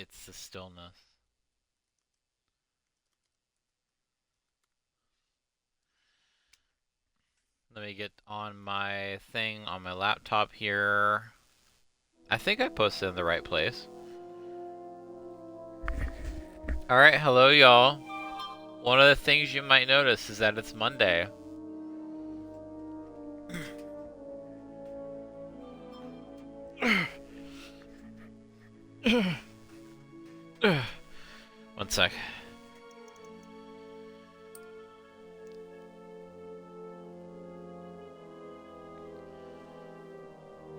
It's the stillness. Let me get on my thing on my laptop here. I think I posted in the right place. Alright, hello y'all. One of the things you might notice is that it's Monday. One sec.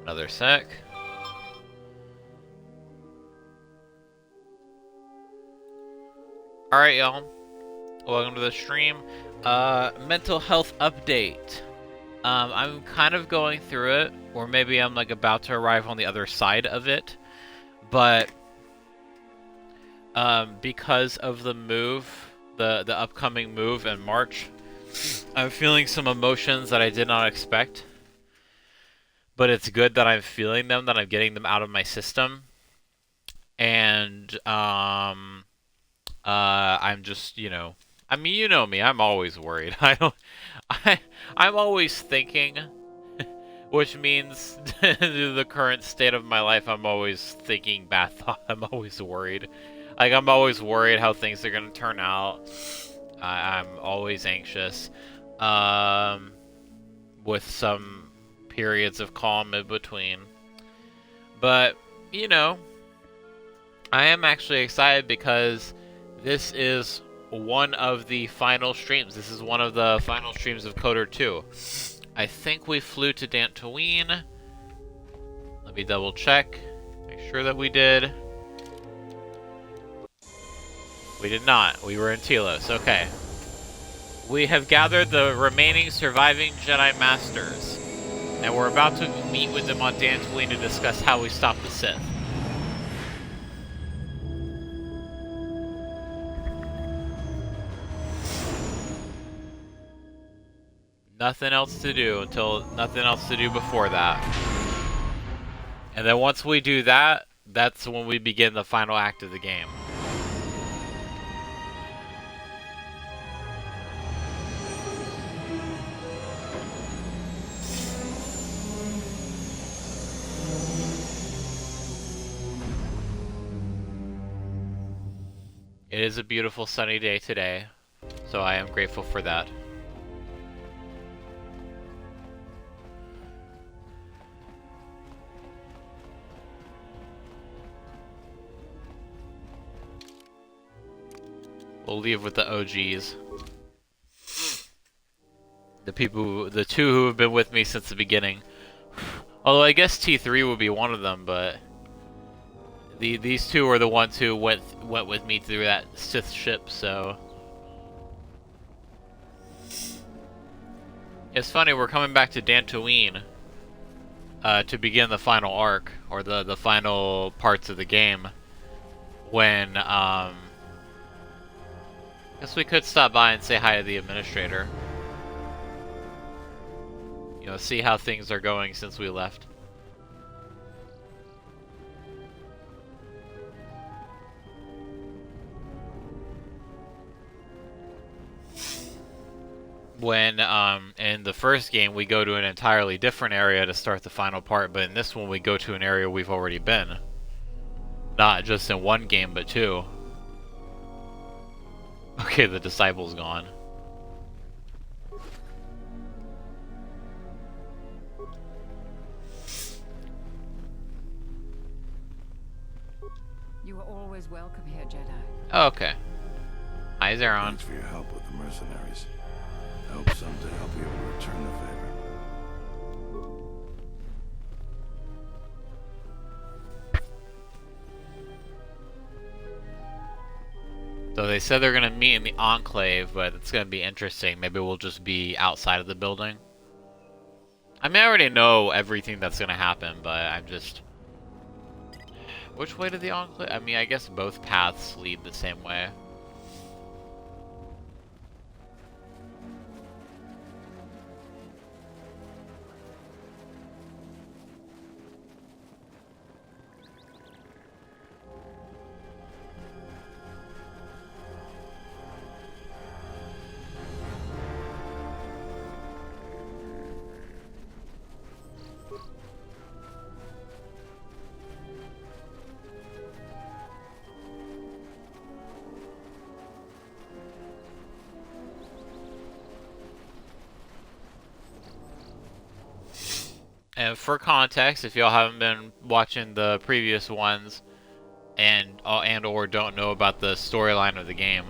Another sec. Alright, y'all. Welcome to the stream. Mental health update. I'm kind of going through it, or maybe I'm like about to arrive on the other side of it. But because of the move, the upcoming move in March, I'm feeling some emotions that I did not expect. But it's good that I'm feeling them, that I'm getting them out of my system. And I'm just, I mean, you know me, I'm always worried. I'm always thinking, which means the current state of my life, I'm always thinking bad thoughts. I'm always worried. Like, I'm always worried how things are gonna turn out. I'm always anxious. With some periods of calm in between. But, I am actually excited because this is one of the final streams. This is one of the final streams of KoTOR 2. I think we flew to Dantooine. Let me double check. Make sure that we did. We did not. We were in Telos. Okay. We have gathered the remaining surviving Jedi Masters, and we're about to meet with them on Dantooine to discuss how we stop the Sith. Nothing else to do before that. And then once we do that, that's when we begin the final act of the game. It is a beautiful sunny day today, so I am grateful for that. We'll leave with the OGs. The two who have been with me since the beginning. Although I guess T3 would be one of them, but these two are the ones who went with me through that Sith ship, so it's funny, we're coming back to Dantooine to begin the final arc, or the final parts of the game, when guess we could stop by and say hi to the administrator. See how things are going since we left. When, in the first game, we go to an entirely different area to start the final part, but in this one we go to an area we've already been. Not just in one game, but two. Okay, the disciple's gone. You are always welcome here, Jedi. Oh, okay. Hi, Zeron. Thanks for your help with the mercenaries. I hope someday I'll be able to return the favor. So they said they're gonna meet in the Enclave, but it's gonna be interesting. Maybe we'll just be outside of the building. I mean, I already know everything that's gonna happen, but I'm just... Which way to the Enclave? I mean, I guess both paths lead the same way. And for context, if y'all haven't been watching the previous ones and or don't know about the storyline of the game,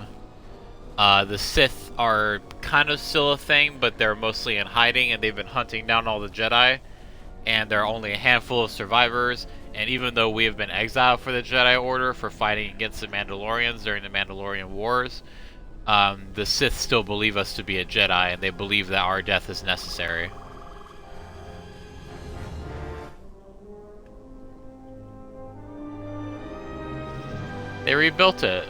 the Sith are kind of still a thing, but they're mostly in hiding, and they've been hunting down all the Jedi, and there are only a handful of survivors. And even though we have been exiled for the Jedi Order for fighting against the Mandalorians during the Mandalorian Wars, the Sith still believe us to be a Jedi, and they believe that our death is necessary. They rebuilt it.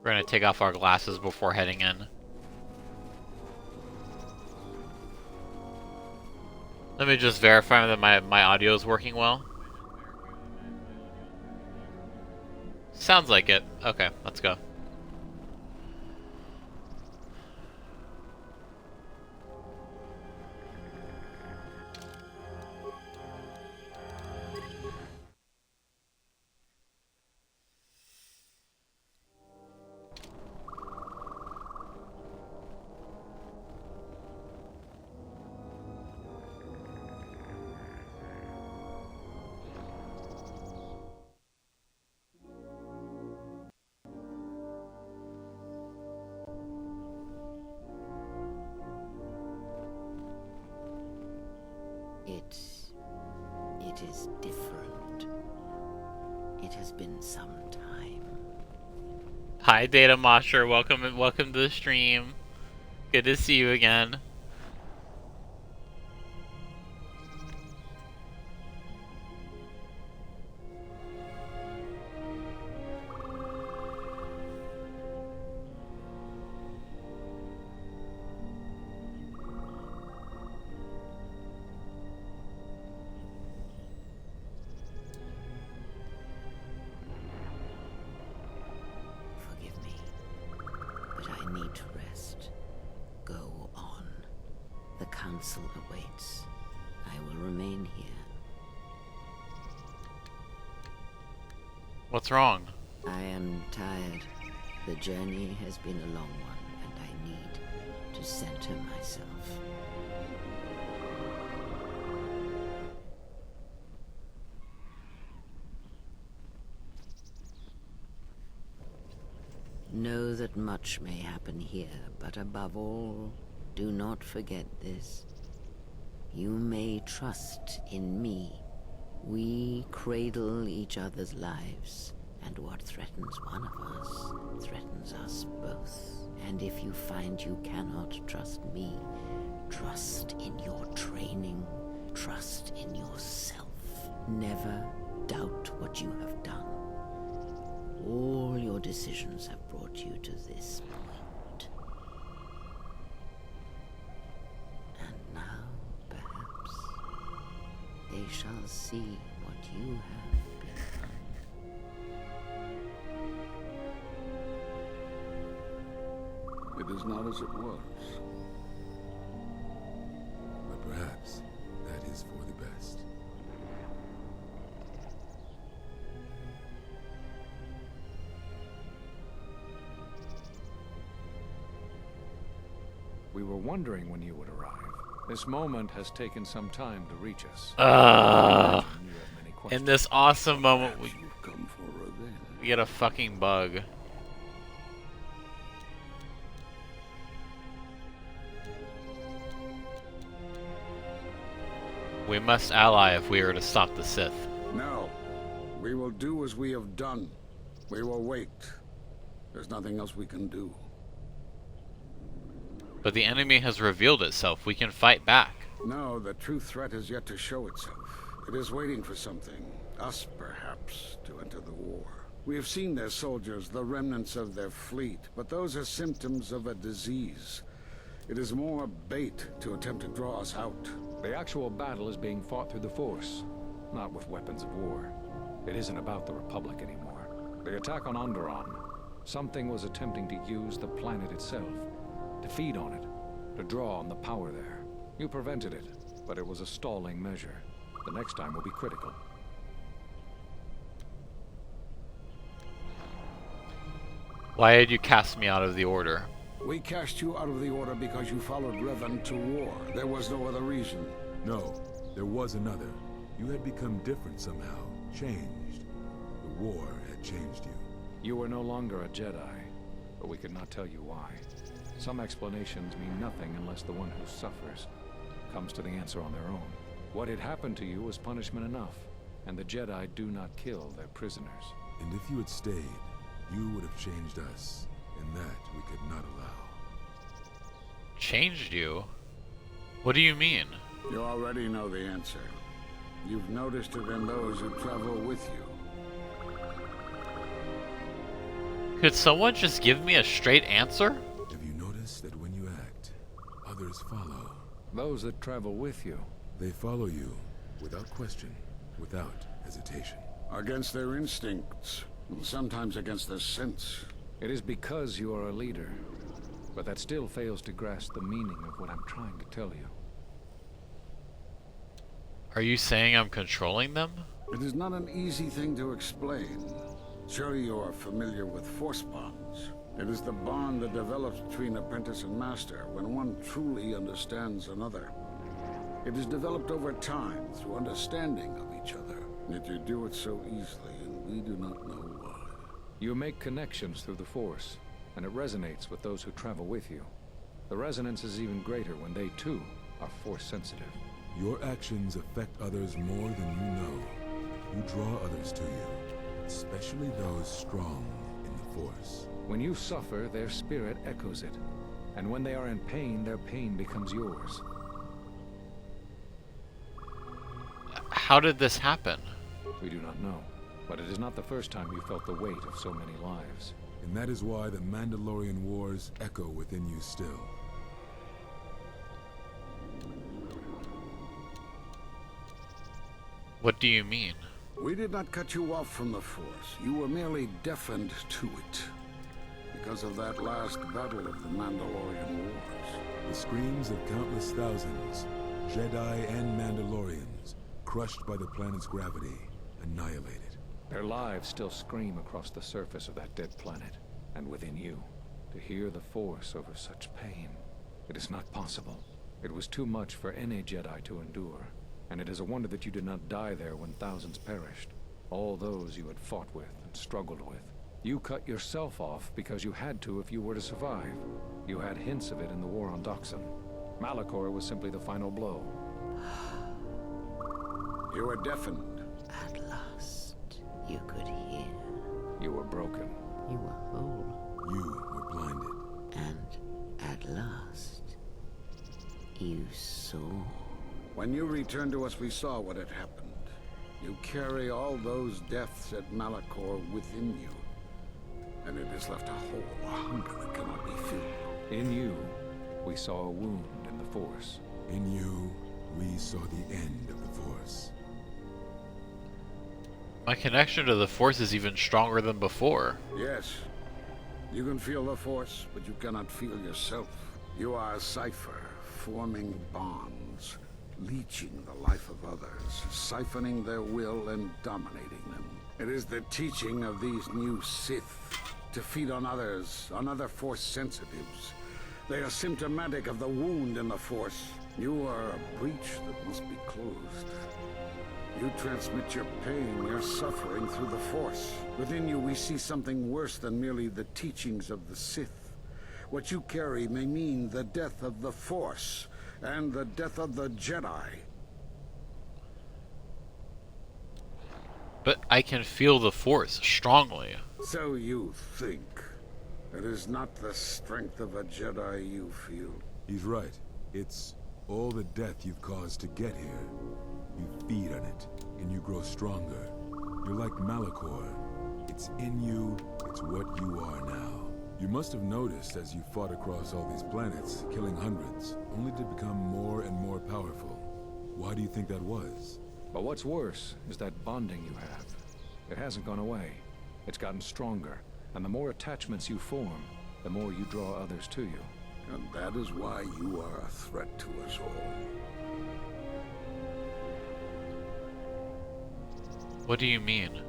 We're gonna take off our glasses before heading in. Let me just verify that my audio is working well. Sounds like it. Okay, let's go. It is different. It has been some time. Hi, Data Mosher. Welcome to the stream. Good to see you again. Council awaits. I will remain here. What's wrong? I am tired. The journey has been a long one, and I need to center myself. Know that much may happen here, but above all, do not forget this. You may trust in me. We cradle each other's lives, and what threatens one of us threatens us both. And if you find you cannot trust me, trust in your training, trust in yourself. Never doubt what you have done. All your decisions have brought you to this point. And now, perhaps, they shall see what you have become. It is not as it was. But perhaps that is for the best. We were wondering when you would arrive. This moment has taken some time to reach us. In this awesome moment, we Come for revenge. get a fucking bug. We must ally if we are to stop the Sith. No. We will do as we have done. We will wait. There's nothing else we can do. But the enemy has revealed itself. We can fight back. No, the true threat is yet to show itself. It is waiting for something. Us, perhaps, to enter the war. We have seen their soldiers, the remnants of their fleet, but those are symptoms of a disease. It is more bait to attempt to draw us out. The actual battle is being fought through the Force, not with weapons of war. It isn't about the Republic anymore. The attack on Onderon, something was attempting to use the planet itself. to feed on it, to draw on the power there. You prevented it, but it was a stalling measure. The next time will be critical. Why did you cast me out of the Order? We cast you out of the Order because you followed Revan to war. There was no other reason. No, there was another. You had become different somehow, changed. The war had changed you. You were no longer a Jedi, but we could not tell you why. Some explanations mean nothing unless the one who suffers comes to the answer on their own. What had happened to you was punishment enough, and the Jedi do not kill their prisoners. And if you had stayed, you would have changed us, and that we could not allow. Changed you? What do you mean? You already know the answer. You've noticed it in those who travel with you. Could someone just give me a straight answer? Have you noticed that when you act, others follow? Those that travel with you. They follow you, without question, without hesitation. Against their instincts, and sometimes against their sense. It is because you are a leader, but that still fails to grasp the meaning of what I'm trying to tell you. Are you saying I'm controlling them? It is not an easy thing to explain. Surely you are familiar with force bonds. It is the bond that develops between apprentice and master when one truly understands another. It is developed over time through understanding of each other. Yet you do it so easily, and we do not know why. You make connections through the Force, and it resonates with those who travel with you. The resonance is even greater when they, too, are Force-sensitive. Your actions affect others more than you know. You draw others to you, especially those strong in the Force. When you suffer, their spirit echoes it. And when they are in pain, their pain becomes yours. How did this happen? We do not know, but it is not the first time you felt the weight of so many lives. And that is why the Mandalorian Wars echo within you still. What do you mean? We did not cut you off from the Force. You were merely deafened to it. Because of that last battle of the Mandalorian Wars. The screams of countless thousands, Jedi and Mandalorians, crushed by the planet's gravity, annihilated. Their lives still scream across the surface of that dead planet, and within you. To hear the Force over such pain, it is not possible. It was too much for any Jedi to endure, and it is a wonder that you did not die there when thousands perished. All those you had fought with and struggled with. You cut yourself off because you had to if you were to survive. You had hints of it in the war on Doxon. Malachor was simply the final blow. You were deafened. At last, you could hear. You were broken. You were whole. You were blinded. And at last, you saw. When you returned to us, we saw what had happened. You carry all those deaths at Malachor within you. And it has left a hole, a hunger that cannot be filled. In you, we saw a wound in the Force. In you, we saw the end of the Force. My connection to the Force is even stronger than before. Yes. You can feel the Force, but you cannot feel yourself. You are a cipher, forming bonds, leeching the life of others, siphoning their will and dominating them. It is the teaching of these new Sith to feed on others, on other Force sensitives. They are symptomatic of the wound in the Force. You are a breach that must be closed. You transmit your pain, your suffering through the Force. Within you we see something worse than merely the teachings of the Sith. What you carry may mean the death of the Force, and the death of the Jedi. But I can feel the Force strongly. So you think. It is not the strength of a Jedi you feel. He's right. It's all the death you've caused to get here. You feed on it, and you grow stronger. You're like Malachor. It's in you, it's what you are now. You must have noticed as you fought across all these planets, killing hundreds, only to become more and more powerful. Why do you think that was? But what's worse is that bonding you have. It hasn't gone away. It's gotten stronger, and the more attachments you form, the more you draw others to you. And that is why you are a threat to us all. What do you mean?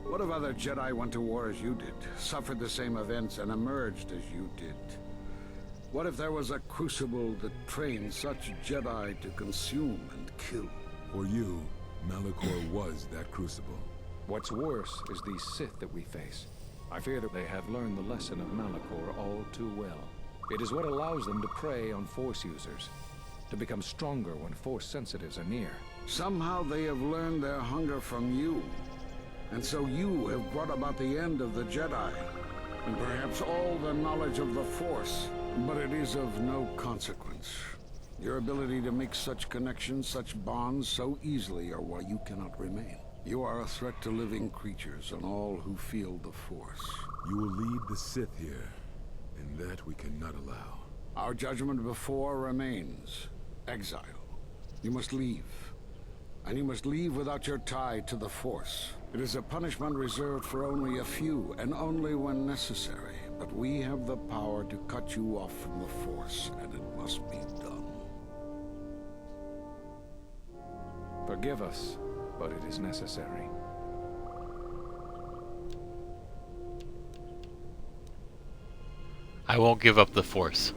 What if other Jedi went to war as you did, suffered the same events, and emerged as you did? What if there was a crucible that trained such Jedi to consume and kill? For you, Malachor was that crucible. What's worse is these Sith that we face. I fear that they have learned the lesson of Malachor all too well. It is what allows them to prey on Force users, to become stronger when Force sensitives are near. Somehow they have learned their hunger from you. And so you have brought about the end of the Jedi, and perhaps all the knowledge of the Force. But it is of no consequence. Your ability to make such connections, such bonds so easily are why you cannot remain. You are a threat to living creatures and all who feel the Force. You will lead the Sith here, and that we cannot allow. Our judgment before remains. Exile. You must leave. And you must leave without your tie to the Force. It is a punishment reserved for only a few, and only when necessary. But we have the power to cut you off from the Force, and it must be done. Forgive us, but it is necessary. I won't give up the Force.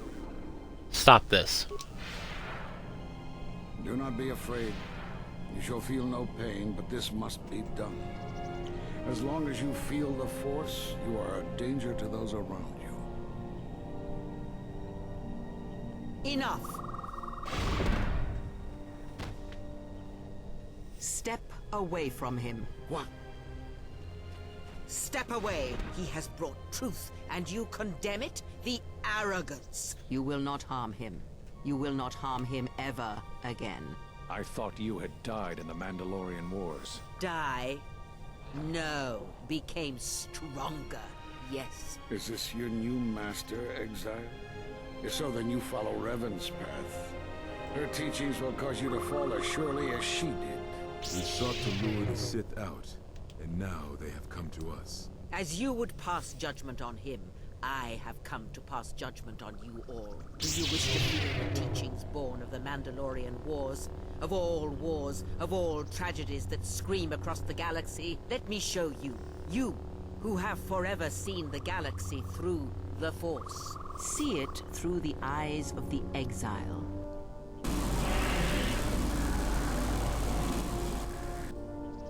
Stop this. Do not be afraid. You shall feel no pain, but this must be done. As long as you feel the Force, you are a danger to those around you. Enough! Step away from him. What? Step away! He has brought truth, and you condemn it? The arrogance! You will not harm him. You will not harm him ever again. I thought you had died in the Mandalorian Wars. Die? No. Became stronger. Yes. Is this your new master, Exile? If so, then you follow Revan's path. Her teachings will cause you to fall as surely as she did. We sought to lure the Sith out, and now they have come to us. As you would pass judgment on him, I have come to pass judgment on you all. Do you wish to feel the teachings born of the Mandalorian Wars? Of all tragedies that scream across the galaxy? Let me show you. You, who have forever seen the galaxy through the Force. See it through the eyes of the Exile.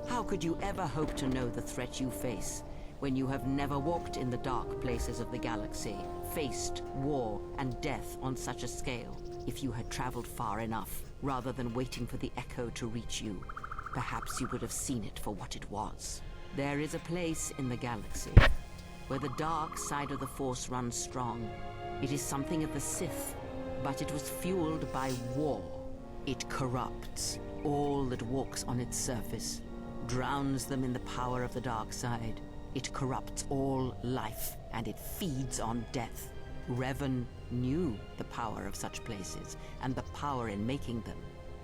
How could you ever hope to know the threat you face when you have never walked in the dark places of the galaxy, faced war and death on such a scale? If you had traveled far enough, rather than waiting for the echo to reach you, perhaps you would have seen it for what it was. There is a place in the galaxy where the dark side of the Force runs strong. It is something of the Sith, but it was fueled by war. It corrupts all that walks on its surface, drowns them in the power of the dark side. It corrupts all life, and it feeds on death. Revan knew the power of such places, and the power in making them.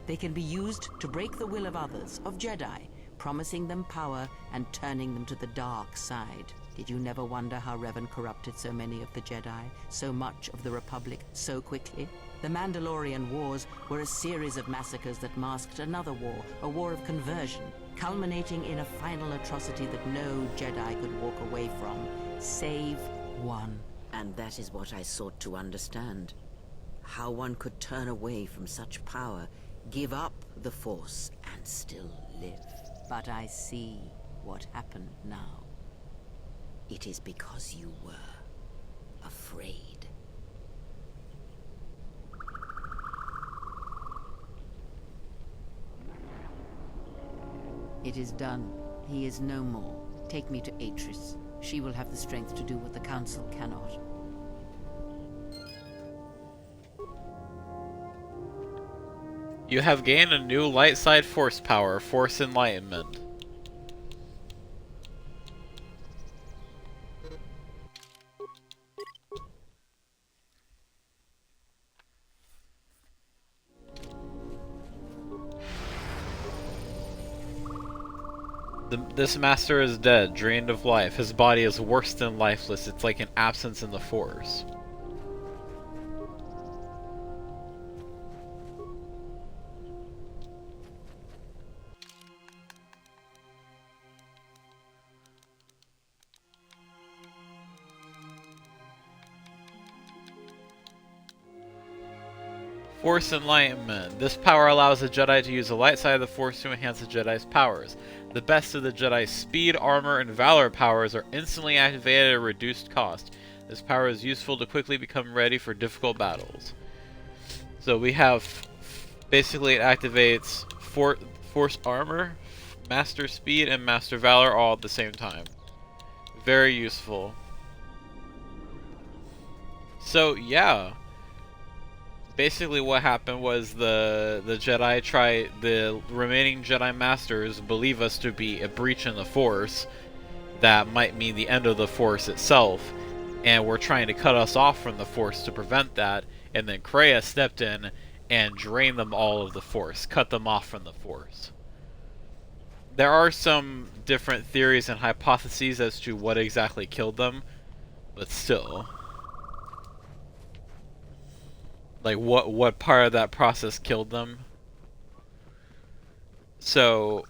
They can be used to break the will of others, of Jedi, promising them power and turning them to the dark side. Did you never wonder how Revan corrupted so many of the Jedi, so much of the Republic, so quickly? The Mandalorian Wars were a series of massacres that masked another war, a war of conversion, culminating in a final atrocity that no Jedi could walk away from, save one. And that is what I sought to understand. How one could turn away from such power, give up the Force, and still live. But I see what happened now. It is because you were afraid. It is done. He is no more. Take me to Atris. She will have the strength to do what the Council cannot. You have gained a new light side force power, Force Enlightenment. This master is dead, drained of life. His body is worse than lifeless. It's like an absence in the Force. Force Enlightenment. This power allows a Jedi to use the light side of the Force to enhance a Jedi's powers. The best of the Jedi's speed, armor, and valor powers are instantly activated at a reduced cost. This power is useful to quickly become ready for difficult battles. So we have, basically it activates Force Armor, Master Speed, and Master Valor all at the same time. Very useful. So yeah. Basically what happened was the remaining Jedi Masters believe us to be a breach in the Force that might mean the end of the Force itself, and were trying to cut us off from the Force to prevent that, and then Kreia stepped in and drained them all of the Force, cut them off from the Force. There are some different theories and hypotheses as to what exactly killed them, but still. Like, what part of that process killed them? So,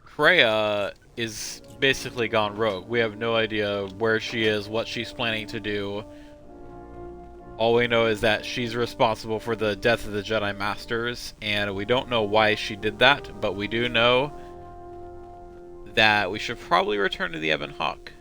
Kreia is basically gone rogue. We have no idea where she is, what she's planning to do. All we know is that she's responsible for the death of the Jedi Masters, and we don't know why she did that, but we do know that we should probably return to the Ebon Hawk.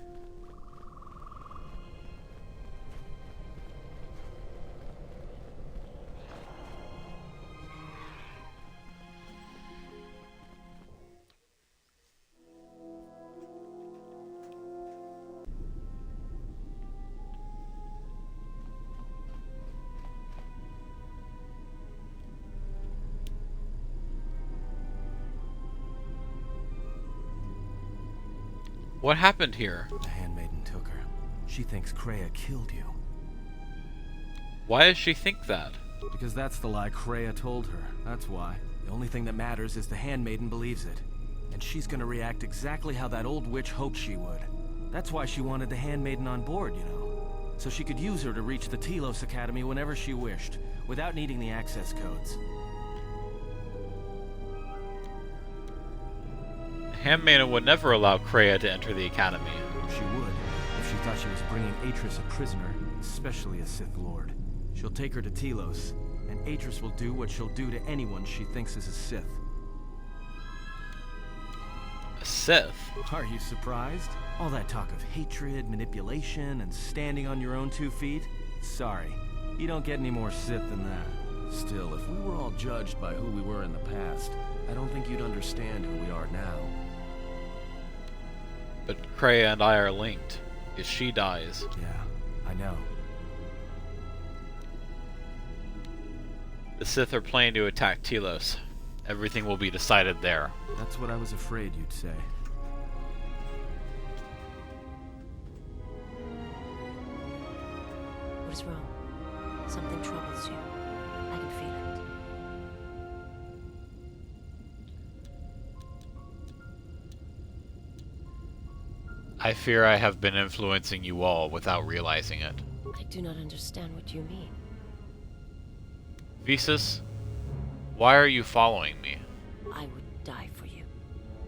What happened here? The handmaiden took her. She thinks Kreia killed you. Why does she think that? Because that's the lie Kreia told her. That's why. The only thing that matters is the handmaiden believes it. And she's gonna react exactly how that old witch hoped she would. That's why she wanted the handmaiden on board, you know. So she could use her to reach the Telos Academy whenever she wished, without needing the access codes. Handmaiden would never allow Kreia to enter the Academy. She would, if she thought she was bringing Atris a prisoner, especially a Sith Lord. She'll take her to Telos, and Atris will do what she'll do to anyone she thinks is a Sith. A Sith? Are you surprised? All that talk of hatred, manipulation, and standing on your own 2 feet? Sorry, you don't get any more Sith than that. Still, if we were all judged by who we were in the past, I don't think you'd understand who we are now. But Kreia and I are linked. If she dies. Yeah, I know. The Sith are planning to attack Telos. Everything will be decided there. That's what I was afraid you'd say. What is wrong? Something troubles you. I can feel it. I fear I have been influencing you all without realizing it. I do not understand what you mean. Visas, why are you following me? I would die for you.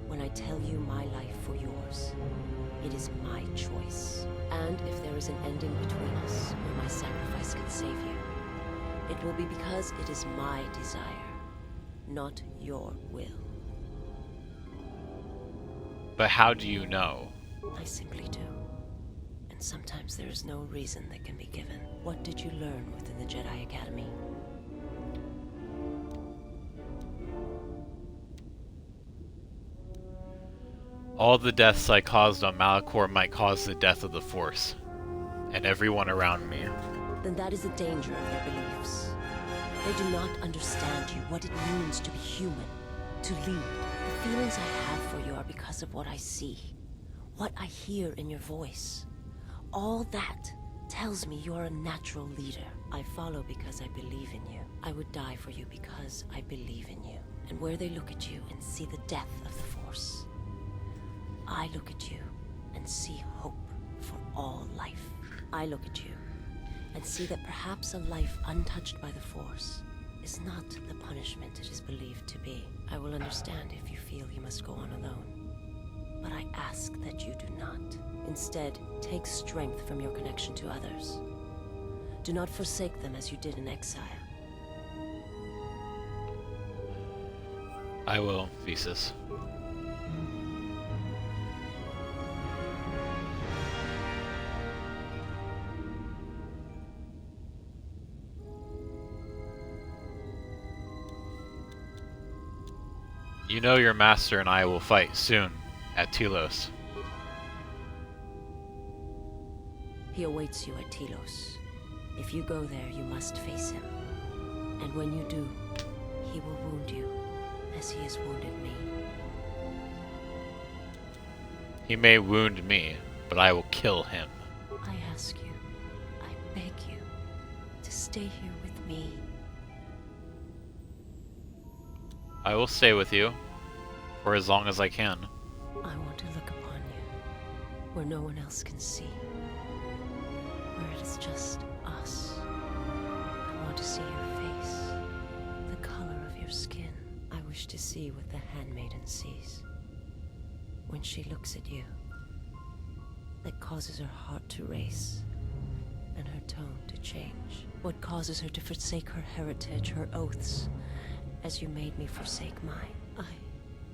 When I tell you my life for yours, it is my choice. And if there is an ending between us where my sacrifice can save you, it will be because it is my desire, not your will. But how do you know? I simply do. And sometimes there is no reason that can be given. What did you learn within the Jedi Academy? All the deaths I caused on Malachor might cause the death of the Force. And everyone around me. Then that is the danger of their beliefs. They do not understand you, what it means to be human, to lead. The feelings I have for you are because of what I see, what I hear in your voice. All that tells me you're a natural leader. I follow because I believe in you. I would die for you because I believe in you. And where they look at you and see the death of the Force, I look at you and see hope for all life. I look at you and see that perhaps a life untouched by the Force is not the punishment it is believed to be. I will understand if you feel you must go on alone. But I ask that you do not. Instead, take strength from your connection to others. Do not forsake them as you did in exile. I will, Thesis. You know your master and I will fight soon at Telos. He awaits you at Telos. If you go there, you must face him. And when you do, he will wound you, as he has wounded me. He may wound me, but I will kill him. I ask you, I beg you, to stay here with me. I will stay with you for as long as I can. I want to look upon you, where no one else can see. Where it is just us. I want to see your face, the color of your skin. I wish to see what the handmaiden sees. When she looks at you, that causes her heart to race, and her tone to change. What causes her to forsake her heritage, her oaths, as you made me forsake mine. I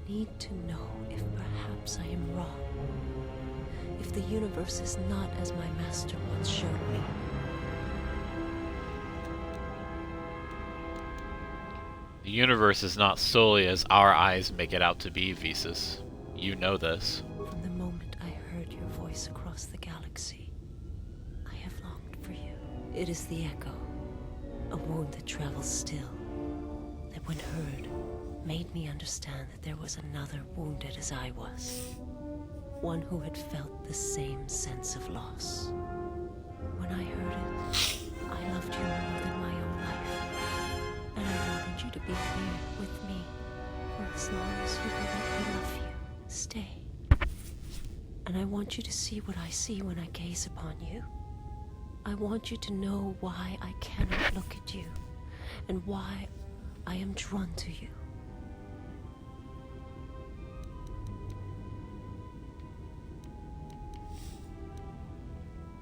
need to know if perhaps I am wrong. If the universe is not as my master once showed me. The universe is not solely as our eyes make it out to be, Thesis. You know this. From the moment I heard your voice across the galaxy, I have longed for you. It is the echo, a wound that travels still, that when heard, made me understand that there was another wounded as I was. One who had felt the same sense of loss. When I heard it, I loved you more than my own life. And I wanted you to be here with me for as long as you will let me love you. Stay. And I want you to see what I see when I gaze upon you. I want you to know why I cannot look at you, and why I am drawn to you.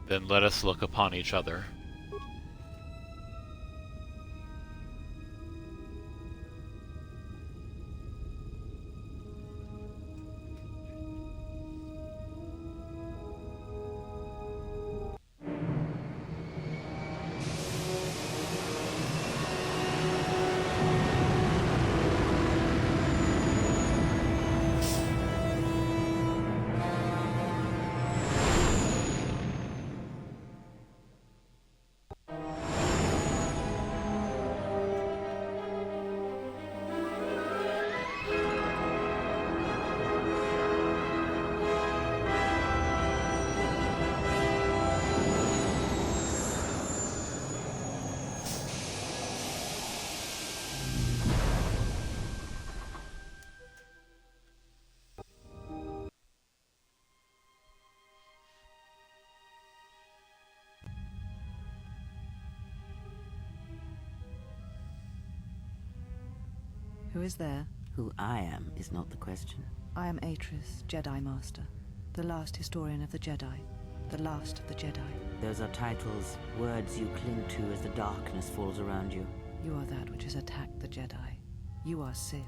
Then let us look upon each other. Who is there? Who I am is not the question. I am Atris, Jedi Master, the last historian of the Jedi, the last of the Jedi. Those are titles, words you cling to as the darkness falls around you. You are that which has attacked the Jedi. You are Sith.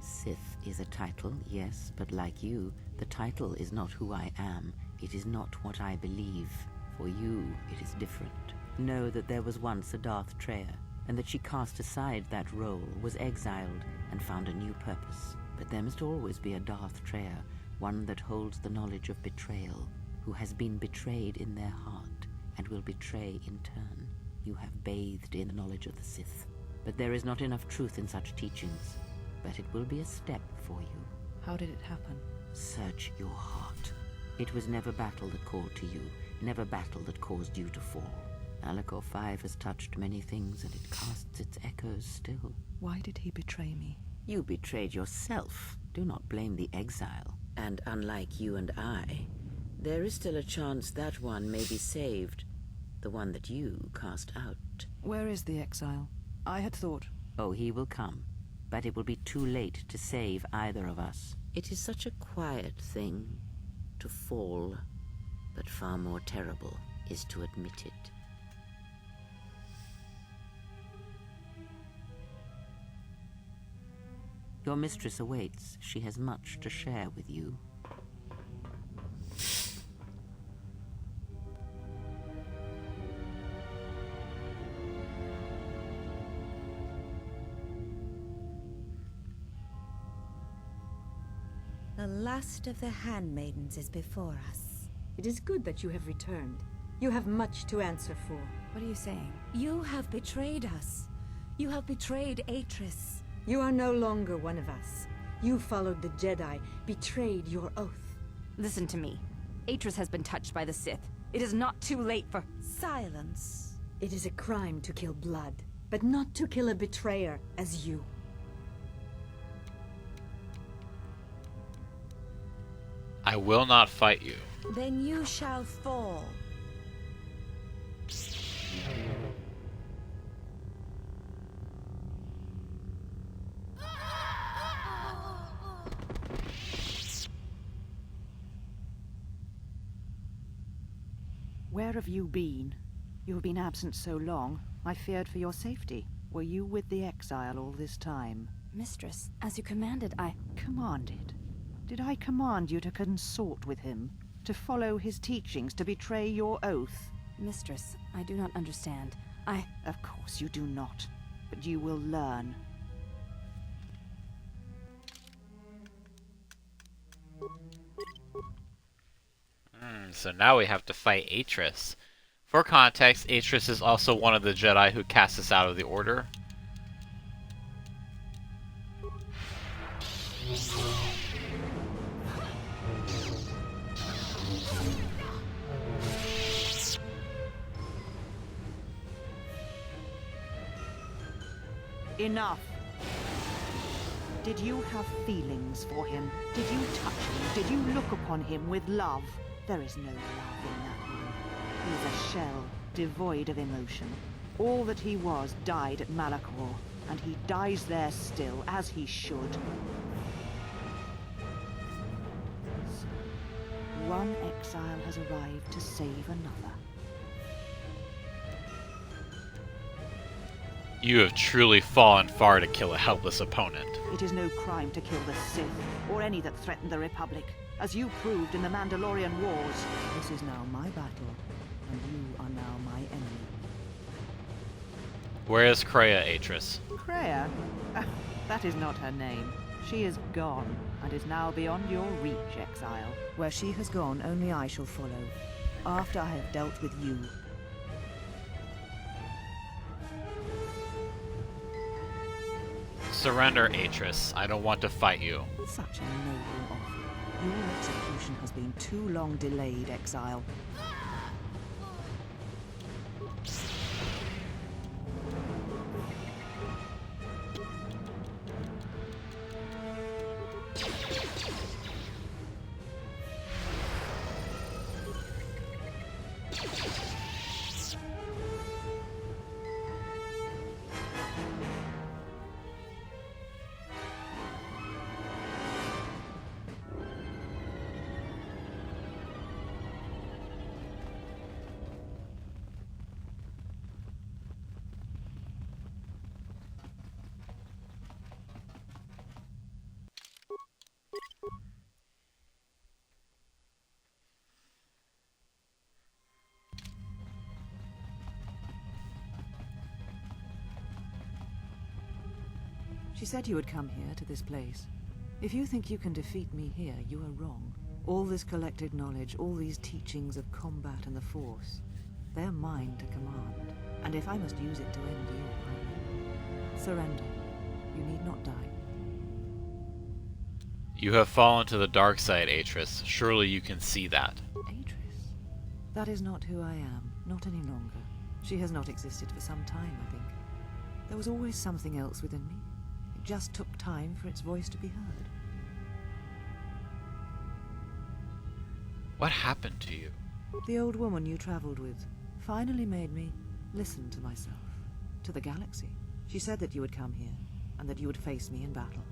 Sith is a title, yes, but like you, the title is not who I am. It is not what I believe. For you, it is different. Know that there was once a Darth Treya, and that she cast aside that role, was exiled, and found a new purpose. But there must always be a Darth Treya, one that holds the knowledge of betrayal, who has been betrayed in their heart, and will betray in turn. You have bathed in the knowledge of the Sith. But there is not enough truth in such teachings. But it will be a step for you. How did it happen? Search your heart. It was never battle that called to you, never battle that caused you to fall. Alakor 5 has touched many things, and it casts its echoes still. Why did he betray me? You betrayed yourself. Do not blame the exile. And unlike you and I, there is still a chance that one may be saved. The one that you cast out. Where is the exile? I had thought... Oh, he will come. But it will be too late to save either of us. It is such a quiet thing to fall, but far more terrible is to admit it. Your mistress awaits. She has much to share with you. The last of the handmaidens is before us. It is good that you have returned. You have much to answer for. What are you saying? You have betrayed us. You have betrayed Atris. You are no longer one of us. You followed the Jedi, betrayed your oath. Listen to me. Atris has been touched by the Sith. It is not too late for— Silence. It is a crime to kill blood, but not to kill a betrayer as you. I will not fight you. Then you shall fall. Where have you been? You have been absent so long, I feared for your safety. Were you with the exile all this time? Mistress, as you commanded, I— Commanded? Did I command you to consort with him? To follow his teachings? To betray your oath? Mistress, I do not understand. Of course you do not. But you will learn. So now we have to fight Atris. For context, Atris is also one of the Jedi who cast us out of the Order. Enough. Did you have feelings for him? Did you touch him? Did you look upon him with love? There is no love in that one. He's a shell, devoid of emotion. All that he was died at Malachor, and he dies there still, as he should. So, one exile has arrived to save another. You have truly fallen far to kill a helpless opponent. It is no crime to kill the Sith, or any that threaten the Republic, as you proved in the Mandalorian Wars. This is now my battle, and you are now my enemy. Where is Kreia, Atris? Kreia? That is not her name. She is gone, and is now beyond your reach, exile. Where she has gone, only I shall follow, after I have dealt with you. Surrender, Atris. I don't want to fight you. Such a noble offer. Your execution has been too long delayed, exile. She said you would come here, to this place. If you think you can defeat me here, you are wrong. All this collected knowledge, all these teachings of combat and the Force, they are mine to command. And if I must use it to end you, I will. Surrender. You need not die. You have fallen to the dark side, Atris. Surely you can see that. Atris? That is not who I am. Not any longer. She has not existed for some time, I think. There was always something else within me. It just took time for its voice to be heard. What happened to you? The old woman you traveled with finally made me listen to myself, to the galaxy. She said that you would come here, and that you would face me in battle.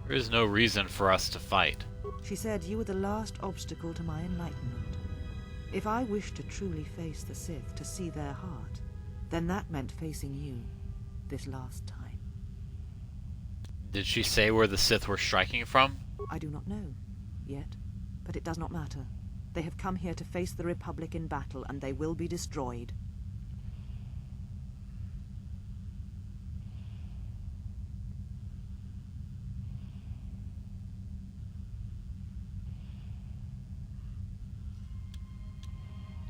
There is no reason for us to fight. She said you were the last obstacle to my enlightenment. If I wished to truly face the Sith, to see their heart, then that meant facing you, this last time. Did she say where the Sith were striking from? I do not know, yet, but it does not matter. They have come here to face the Republic in battle, and they will be destroyed.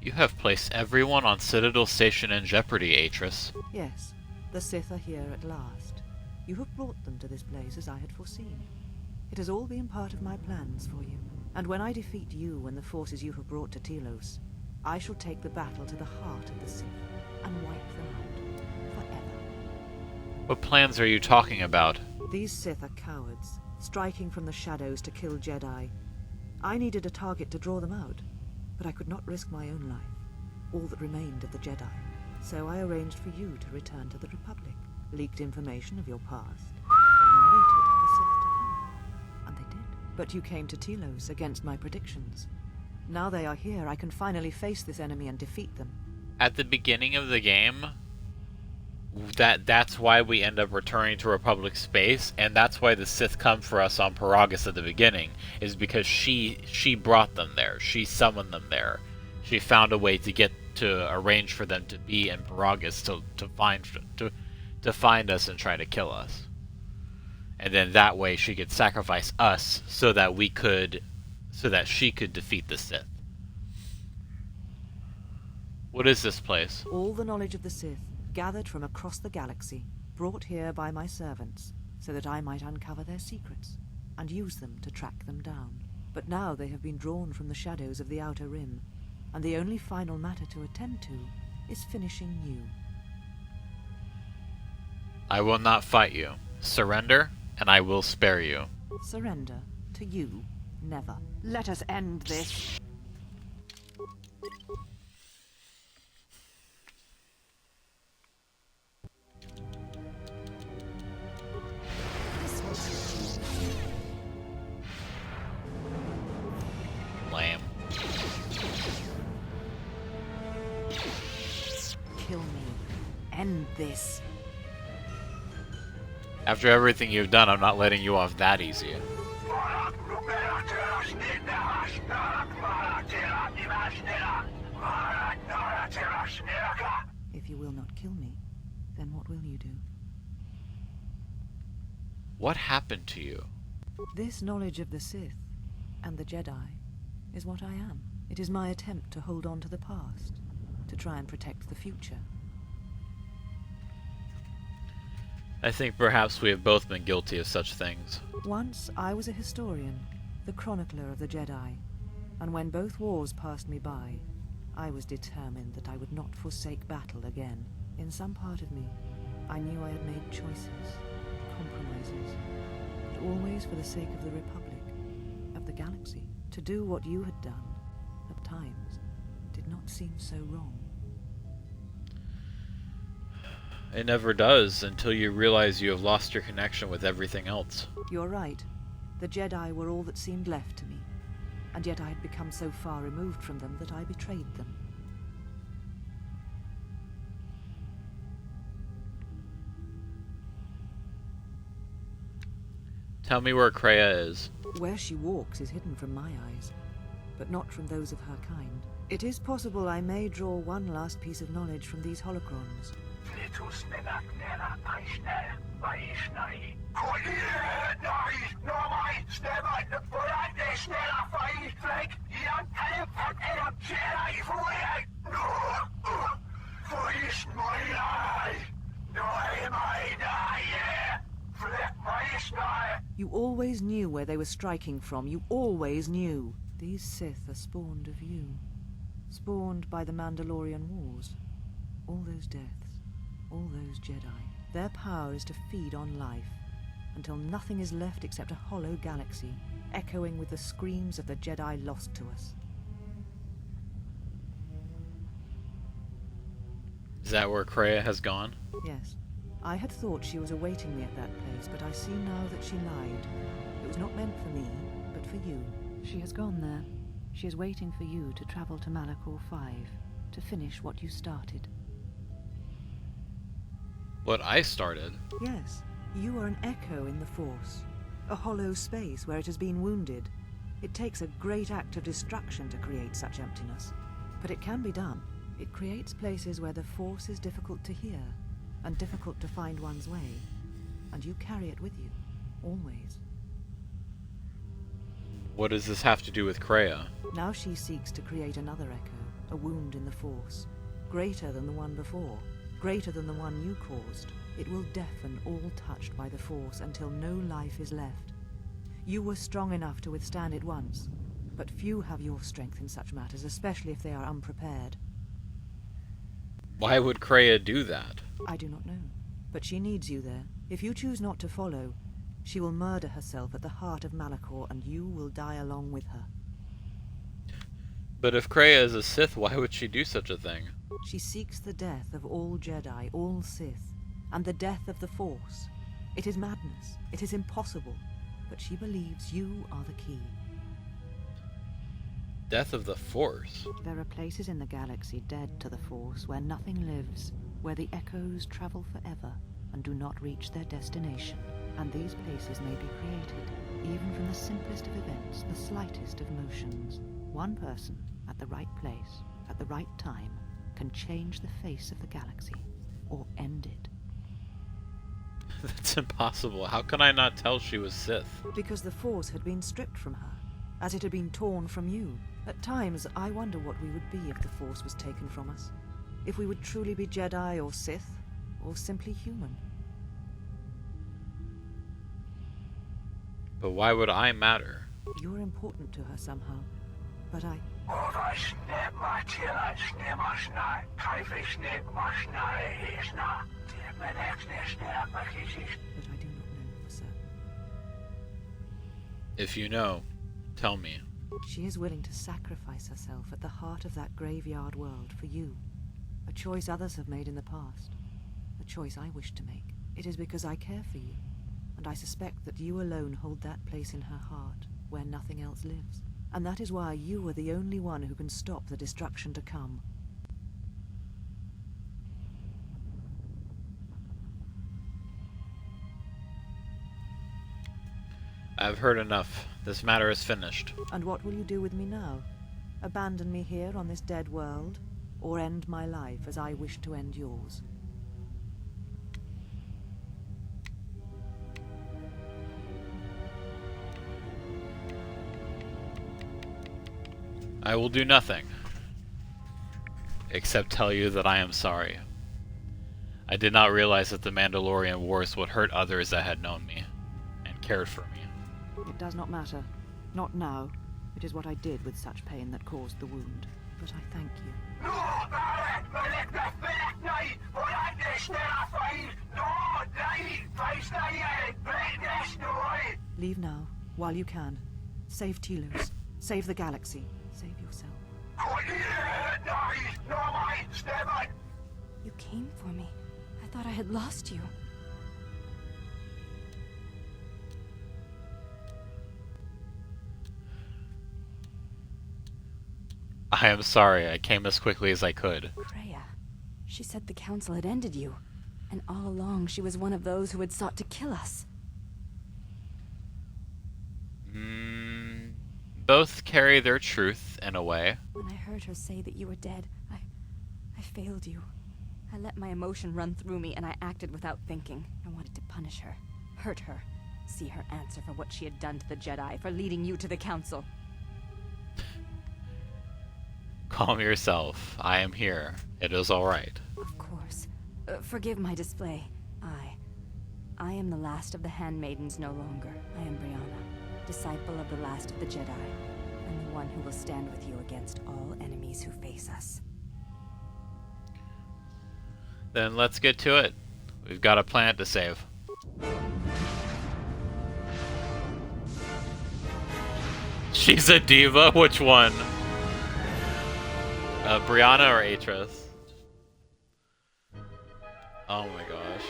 You have placed everyone on Citadel Station in jeopardy, Atris. Yes, the Sith are here at last. You have brought them to this place as I had foreseen. It has all been part of my plans for you. And when I defeat you and the forces you have brought to Telos, I shall take the battle to the heart of the Sith and wipe them out forever. What plans are you talking about? These Sith are cowards, striking from the shadows to kill Jedi. I needed a target to draw them out, but I could not risk my own life, all that remained of the Jedi. So I arranged for you to return to the Republic, leaked information of your past, and then waited for the Sith to come. And they did. But you came to Telos against my predictions. Now they are here, I can finally face this enemy and defeat them. At the beginning of the game, that's why we end up returning to Republic space, and that's why the Sith come for us on Paragus at the beginning, is because she brought them there. She summoned them there. She found a way to arrange for them to be in Paragus to find us and try to kill us. And then that way she could sacrifice us so that she could defeat the Sith. What is this place? All the knowledge of the Sith, gathered from across the galaxy, brought here by my servants, so that I might uncover their secrets, and use them to track them down. But now they have been drawn from the shadows of the Outer Rim, and the only final matter to attend to is finishing you. I will not fight you. Surrender, and I will spare you. Surrender to you? Never. Let us end this. Lame. Kill me. End this. After everything you've done, I'm not letting you off that easy. If you will not kill me, then what will you do? What happened to you? This knowledge of the Sith and the Jedi is what I am. It is my attempt to hold on to the past, to try and protect the future. I think perhaps we have both been guilty of such things. Once I was a historian, the chronicler of the Jedi, and when both wars passed me by, I was determined that I would not forsake battle again. In some part of me, I knew I had made choices, compromises, but always for the sake of the Republic, of the galaxy. To do what you had done, at times, did not seem so wrong. It never does until you realize you have lost your connection with everything else. You're right. The Jedi were all that seemed left to me, and yet I had become so far removed from them that I betrayed them. Tell me where Kreia is. Where she walks is hidden from my eyes, but not from those of her kind. It is possible I may draw one last piece of knowledge from these holocrons. You always knew where they were striking from. You always knew. These Sith are spawned of you. Spawned by the Mandalorian Wars. All those deaths. All those Jedi. Their power is to feed on life, until nothing is left except a hollow galaxy, echoing with the screams of the Jedi lost to us. Is that where Kreia has gone? Yes. I had thought she was awaiting me at that place, but I see now that she lied. It was not meant for me, but for you. She has gone there. She is waiting for you to travel to Malachor 5, to finish what you started. What I started? Yes. You are an echo in the Force, a hollow space where it has been wounded. It takes a great act of destruction to create such emptiness, but it can be done. It creates places where the Force is difficult to hear, and difficult to find one's way, and you carry it with you, always. What does this have to do with Kreia? Now she seeks to create another echo, a wound in the Force, greater than the one before, greater than the one you caused. It will deafen all touched by the Force until no life is left. You were strong enough to withstand it once, but few have your strength in such matters, especially if they are unprepared. Why would Kreia do that? I do not know, but she needs you there. If you choose not to follow, she will murder herself at the heart of Malachor, and you will die along with her. But if Kreia is a Sith, why would she do such a thing? She seeks the death of all Jedi, all Sith, and the death of the Force. It is madness. It is impossible. But she believes you are the key. Death of the Force? There are places in the galaxy dead to the Force where nothing lives, where the echoes travel forever and do not reach their destination. And these places may be created, even from the simplest of events, the slightest of motions. One person, at the right place, at the right time, can change the face of the galaxy, or end it. That's impossible. How can I not tell she was Sith? Because the Force had been stripped from her, as it had been torn from you. At times, I wonder what we would be if the Force was taken from us. If we would truly be Jedi or Sith, or simply human. But why would I matter? You're important to her somehow, but I... But I do not know for certain. If you know, tell me. She is willing to sacrifice herself at the heart of that graveyard world for you. A choice others have made in the past. A choice I wish to make. It is because I care for you, and I suspect that you alone hold that place in her heart where nothing else lives. And that is why you are the only one who can stop the destruction to come. I've heard enough. This matter is finished. And what will you do with me now? Abandon me here on this dead world, or end my life as I wish to end yours? I will do nothing, except tell you that I am sorry. I did not realize that the Mandalorian Wars would hurt others that had known me, and cared for me. It does not matter. Not now. It is what I did with such pain that caused the wound. But I thank you. Leave now, while you can. Save Telos. Save the galaxy. Save yourself. You came for me. I thought I had lost you. I am sorry. I came as quickly as I could. Kreia. She said the Council had ended you. And all along she was one of those who had sought to kill us. Both carry their truth, in a way. When I heard her say that you were dead, I failed you. I let my emotion run through me and I acted without thinking. I wanted to punish her, hurt her, see her answer for what she had done to the Jedi, for leading you to the Council. Calm yourself. I am here. It is alright. Of course. Forgive my display. I am the last of the handmaidens no longer. I am Brianna, disciple of the last of the Jedi, and the one who will stand with you against all enemies who face us. Then let's get to it. We've got a planet to save. She's a diva? Which one? Brianna or Atris? Oh my gosh.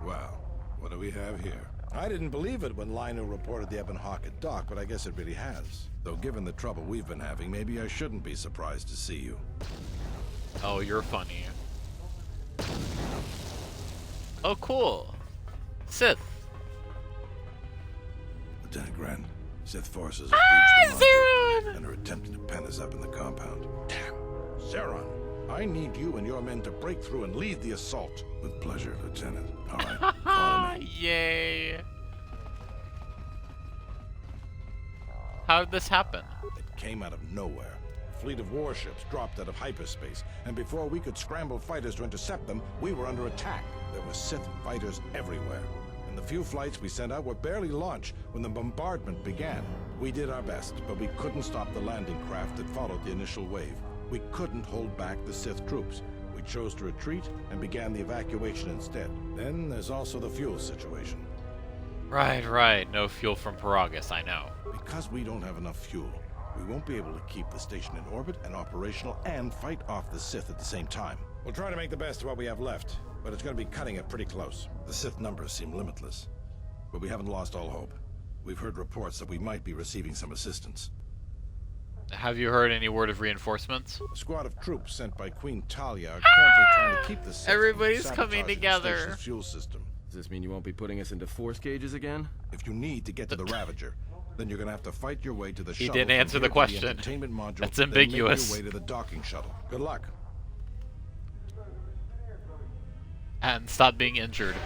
Well, what do we have here? I didn't believe it when Lino reported the Ebon Hawk at dock, but I guess it really has. Though given the trouble we've been having, maybe I shouldn't be surprised to see you. Oh, you're funny. Oh, cool. Sith. Lieutenant Grant, Sith forces have breached the Zeron! module and are attempting to pen us up in the compound. Damn. Zeron, I need you and your men to break through and lead the assault. With pleasure, Lieutenant. All right, follow me. Yay. How did this happen? It came out of nowhere. A fleet of warships dropped out of hyperspace, and before we could scramble fighters to intercept them, we were under attack. There were Sith fighters everywhere. And the few flights we sent out were barely launched when the bombardment began. We did our best, but we couldn't stop the landing craft that followed the initial wave. We couldn't hold back the Sith troops. We chose to retreat and began the evacuation instead. Then there's also the fuel situation. Right. No fuel from Paragus, I know. Because we don't have enough fuel, we won't be able to keep the station in orbit and operational and fight off the Sith at the same time. We'll try to make the best of what we have left, but it's going to be cutting it pretty close. The Sith numbers seem limitless, but we haven't lost all hope. We've heard reports that we might be receiving some assistance. Have you heard any word of reinforcements? A squad of troops sent by Queen Talia are currently trying to keep the Sith Everybody's from coming sabotaging together. The station's fuel system. Does this mean you won't be putting us into force cages again? If you need to get to the Ravager, then you're going to have to fight your way to the He shuttle. didn't from answer here the to question. entertainment module, That's then make ambiguous. your way to the docking shuttle. Good luck. And stop being injured.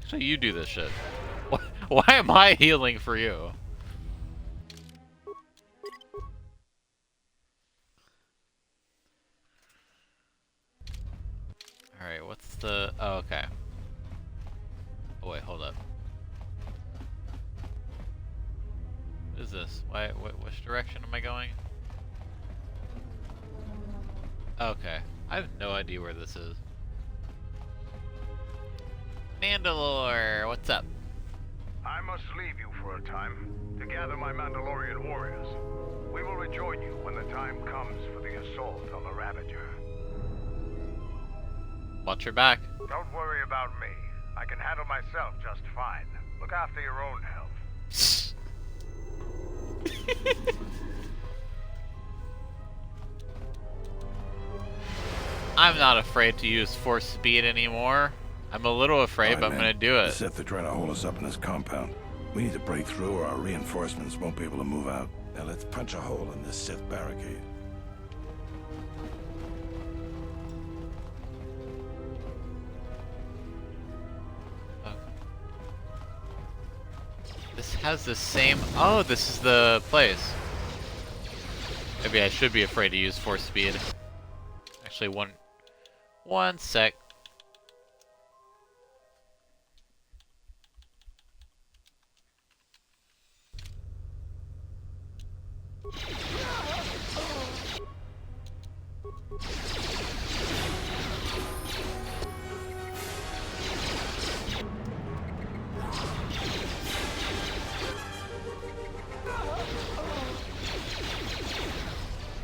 Actually, you do this shit. Why am I healing for you? Alright, what's the... Oh, okay. Oh, wait, hold up. What is this? Which direction am I going? Okay. I have no idea where this is. Mandalore, what's up? I must leave you for a time to gather my Mandalorian warriors. We will rejoin you when the time comes for the assault on the Ravager. Watch your back. Don't worry about me. I can handle myself just fine. Look after your own health. I'm not afraid to use force speed anymore. I'm a little afraid, but I'm gonna do The it. Sith are trying to hold us up in this compound. We need to break through or our reinforcements won't be able to move out. Now let's punch a hole in this Sith barricade. This has the same... Oh, this is the place. Maybe I should be afraid to use force speed. Actually, one sec.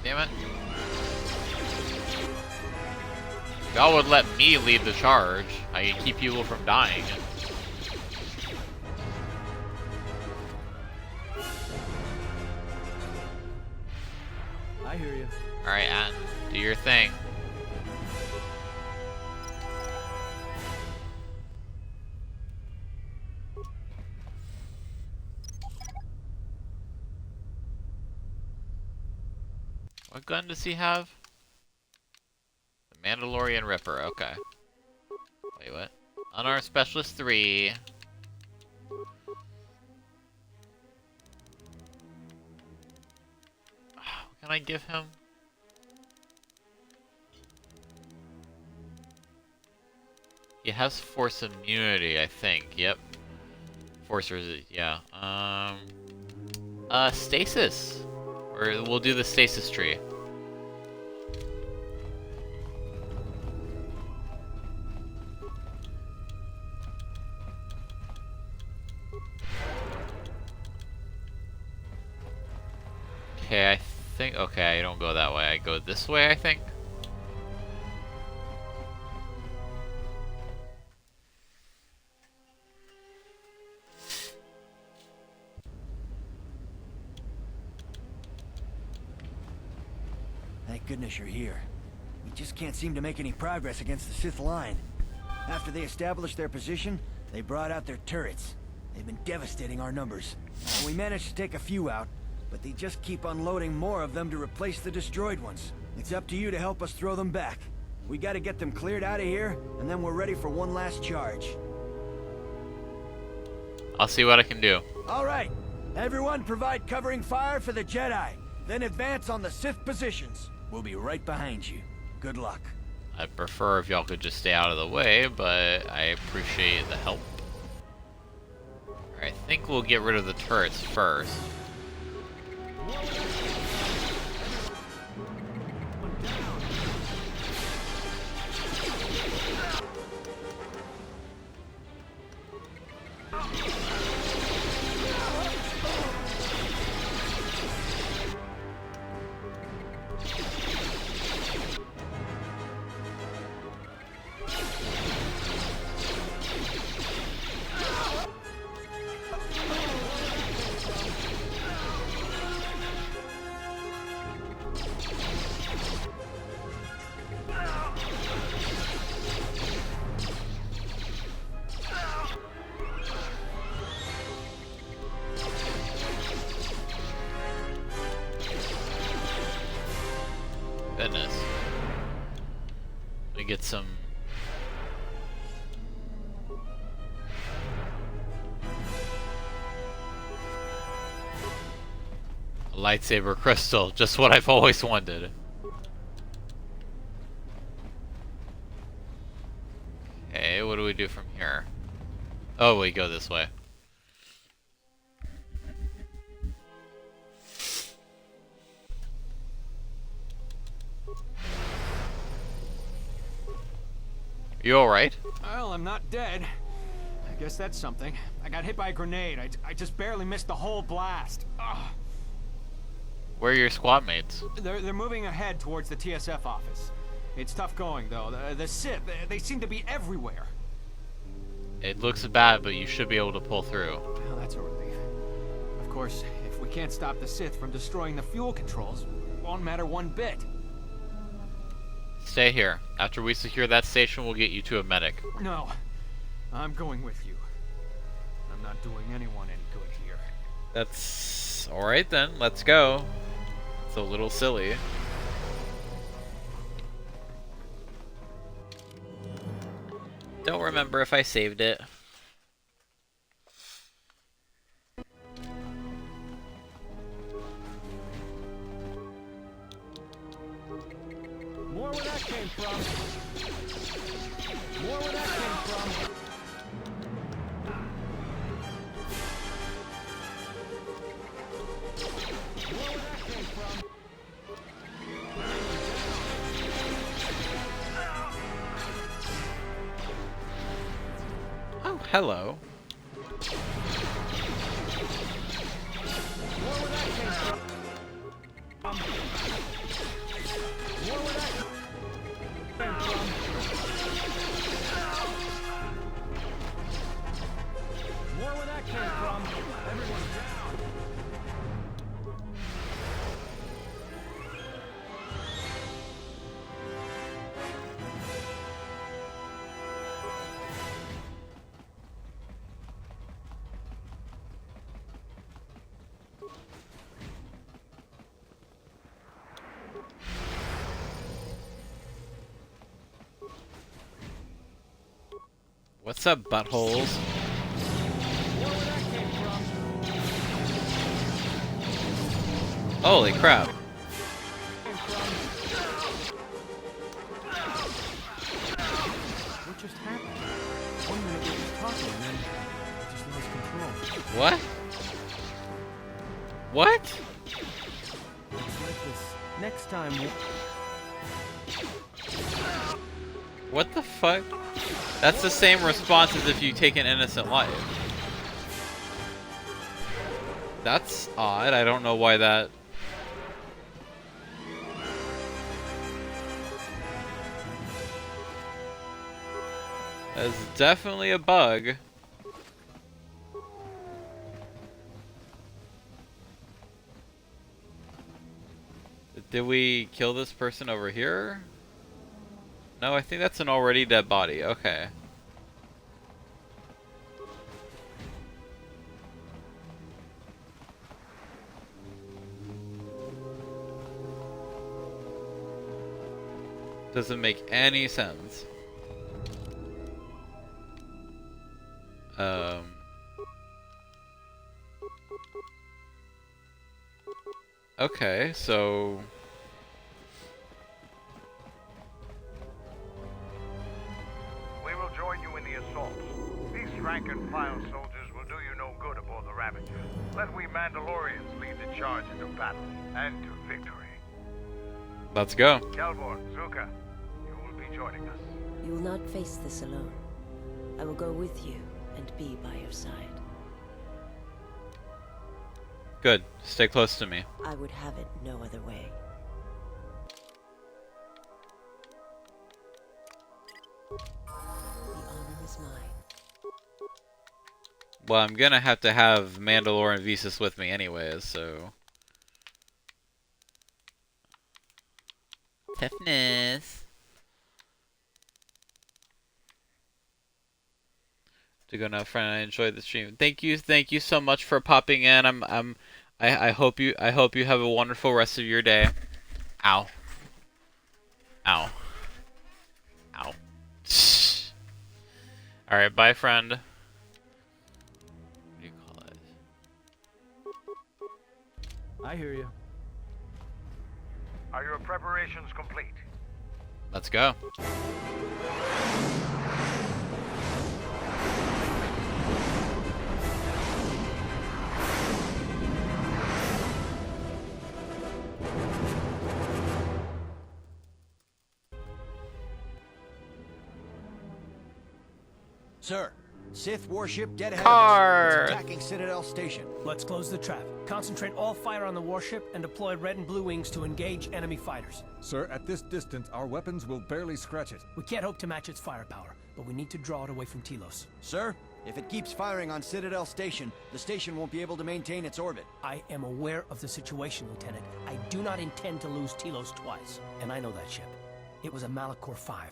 Damn it. Y'all would let me lead the charge. I can keep people from dying. I hear you. Alright, Ann, do your thing. What gun does he have? The Mandalorian Ripper, okay. Wait, what? Unarmed Specialist 3. What can I give him? He has force immunity, I think. Yep. Force yeah. Stasis. Or we'll do the stasis tree. Okay, I think... Okay, I don't go that way. I go this way, I think. finisher here. We just can't seem to make any progress against the Sith line. After they established their position, they brought out their turrets. They've been devastating our numbers. And we managed to take a few out, but they just keep unloading more of them to replace the destroyed ones. It's up to you to help us throw them back. We gotta get them cleared out of here, and then we're ready for one last charge. I'll see what I can do. All right. Everyone provide covering fire for the Jedi. Then advance on the Sith positions. We'll be right behind you. Good luck. I'd prefer if y'all could just stay out of the way, but I appreciate the help. I think we'll get rid of the turrets first. Goodness. Let me get some... a lightsaber crystal, just what I've always wanted. Okay, what do we do from here? Oh, we go this way. You alright? Well, I'm not dead. I guess that's something. I got hit by a grenade. I just barely missed the whole blast. Ugh. Where are your squad mates? They're moving ahead towards the TSF office. It's tough going, though. The Sith, they seem to be everywhere. It looks bad, but you should be able to pull through. Well, that's a relief. Of course, if we can't stop the Sith from destroying the fuel controls, it won't matter one bit. Stay here. After we secure that station, we'll get you to a medic. No. I'm going with you. I'm not doing anyone any good here. That's... alright then. Let's go. It's a little silly. Don't remember if I saved it. More where that came from. More where that came from. More where that came from. Oh, hello. More where that came from. More where that came from. More where that came from. Everyone down. What's up, buttholes? Holy crap. What just happened? 1 minute we were just talking and then I just lost control. What? What? It's like this. Next time What the fuck? That's the same response as if you take an innocent life. That's odd. I don't know why that... That's definitely a bug. Did we kill this person over here? No, I think that's an already dead body. Okay. Doesn't make any sense. Okay, so... We will join you in the assault. These rank-and-file soldiers will do you no good aboard the Ravager. Let we Mandalorians lead the charge into battle and to victory. Let's go. Kelvor, Zuka, you will be joining us. You will not face this alone. I will go with you and be by your side. Good. Stay close to me. I would have it no other way. The honor is mine. Well, I'm gonna have to have Mandalorian Visas with me anyways, so... Toughness. To go now, friend. I enjoyed the stream. Thank you so much for popping in. I hope you have a wonderful rest of your day. Ow. Ow. Ow. All right, bye, friend. What do you call it? I hear you. Are your preparations complete? Let's go. Sir, Sith warship dead ahead KoTOR. of us. It's attacking Citadel Station. Let's close the trap. Concentrate all fire on the warship and deploy red and blue wings to engage enemy fighters. Sir, at this distance, our weapons will barely scratch it. We can't hope to match its firepower, but we need to draw it away from Telos. Sir, if it keeps firing on Citadel Station, the station won't be able to maintain its orbit. I am aware of the situation, Lieutenant. I do not intend to lose Telos twice, and I know that ship. It was a Malachor 5.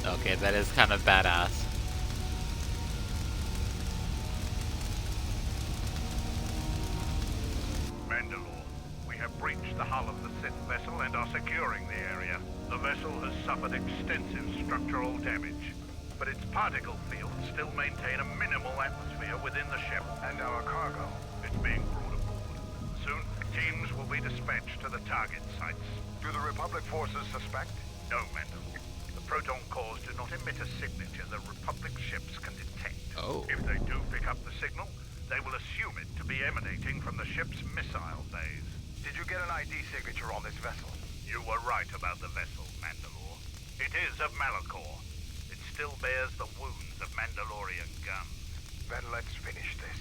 Okay, that is kind of badass. Mandalore, we have breached the hull of the Sith vessel and are securing the area. The vessel has suffered extensive structural damage, but its particle fields still maintain a minimal atmosphere within the ship. And our cargo is being brought aboard. Soon, teams will be dispatched to the target sites. Do the Republic forces suspect? No, Mandalore. The proton cores do not emit a signature the Republic ships can detect. Oh. If they do pick up the signal, they will assume it to be emanating from the ship's missile bays. Did you get an ID signature on this vessel? You were right about the vessel, Mandalore. It is of Malachor. It still bears the wounds of Mandalorian guns. Then let's finish this.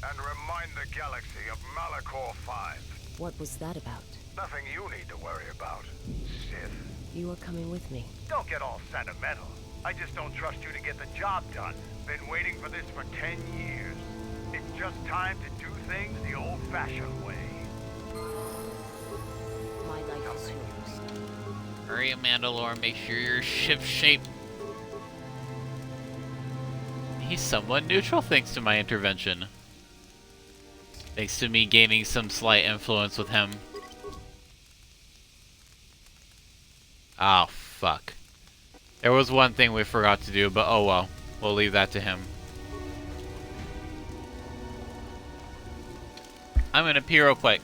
And remind the galaxy of Malachor 5. What was that about? Nothing you need to worry about, Sith. You are coming with me. Don't get all sentimental. I just don't trust you to get the job done. Been waiting for this for 10 years. It's just time to do things the old-fashioned way. My life is yours. Hurry, Mandalore, make sure your ship's shape. He's somewhat neutral thanks to my intervention. Thanks to me gaining some slight influence with him. Oh, fuck. There was one thing we forgot to do, but oh well. We'll leave that to him. I'm gonna pee real quick.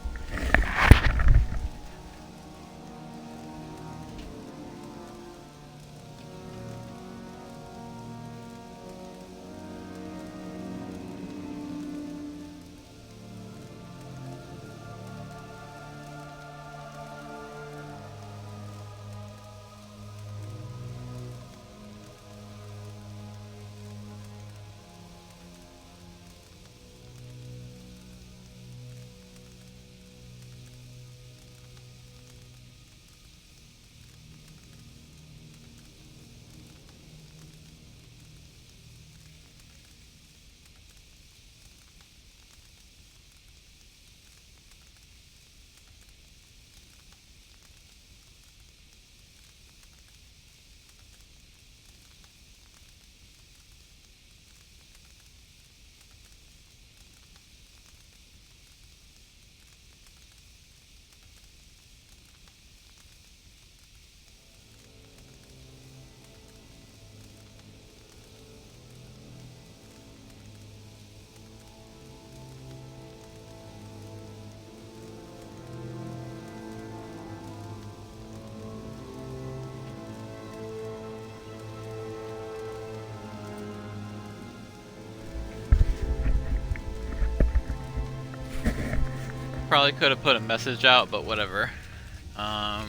Probably could have put a message out, but whatever. What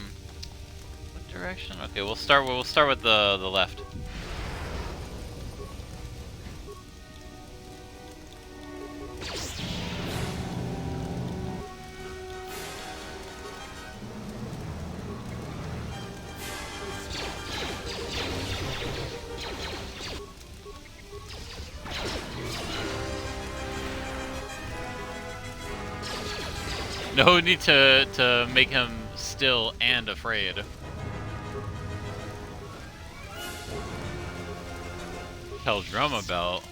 direction? Okay, we'll start with the left. No need to make him still and afraid. Keldroma belt.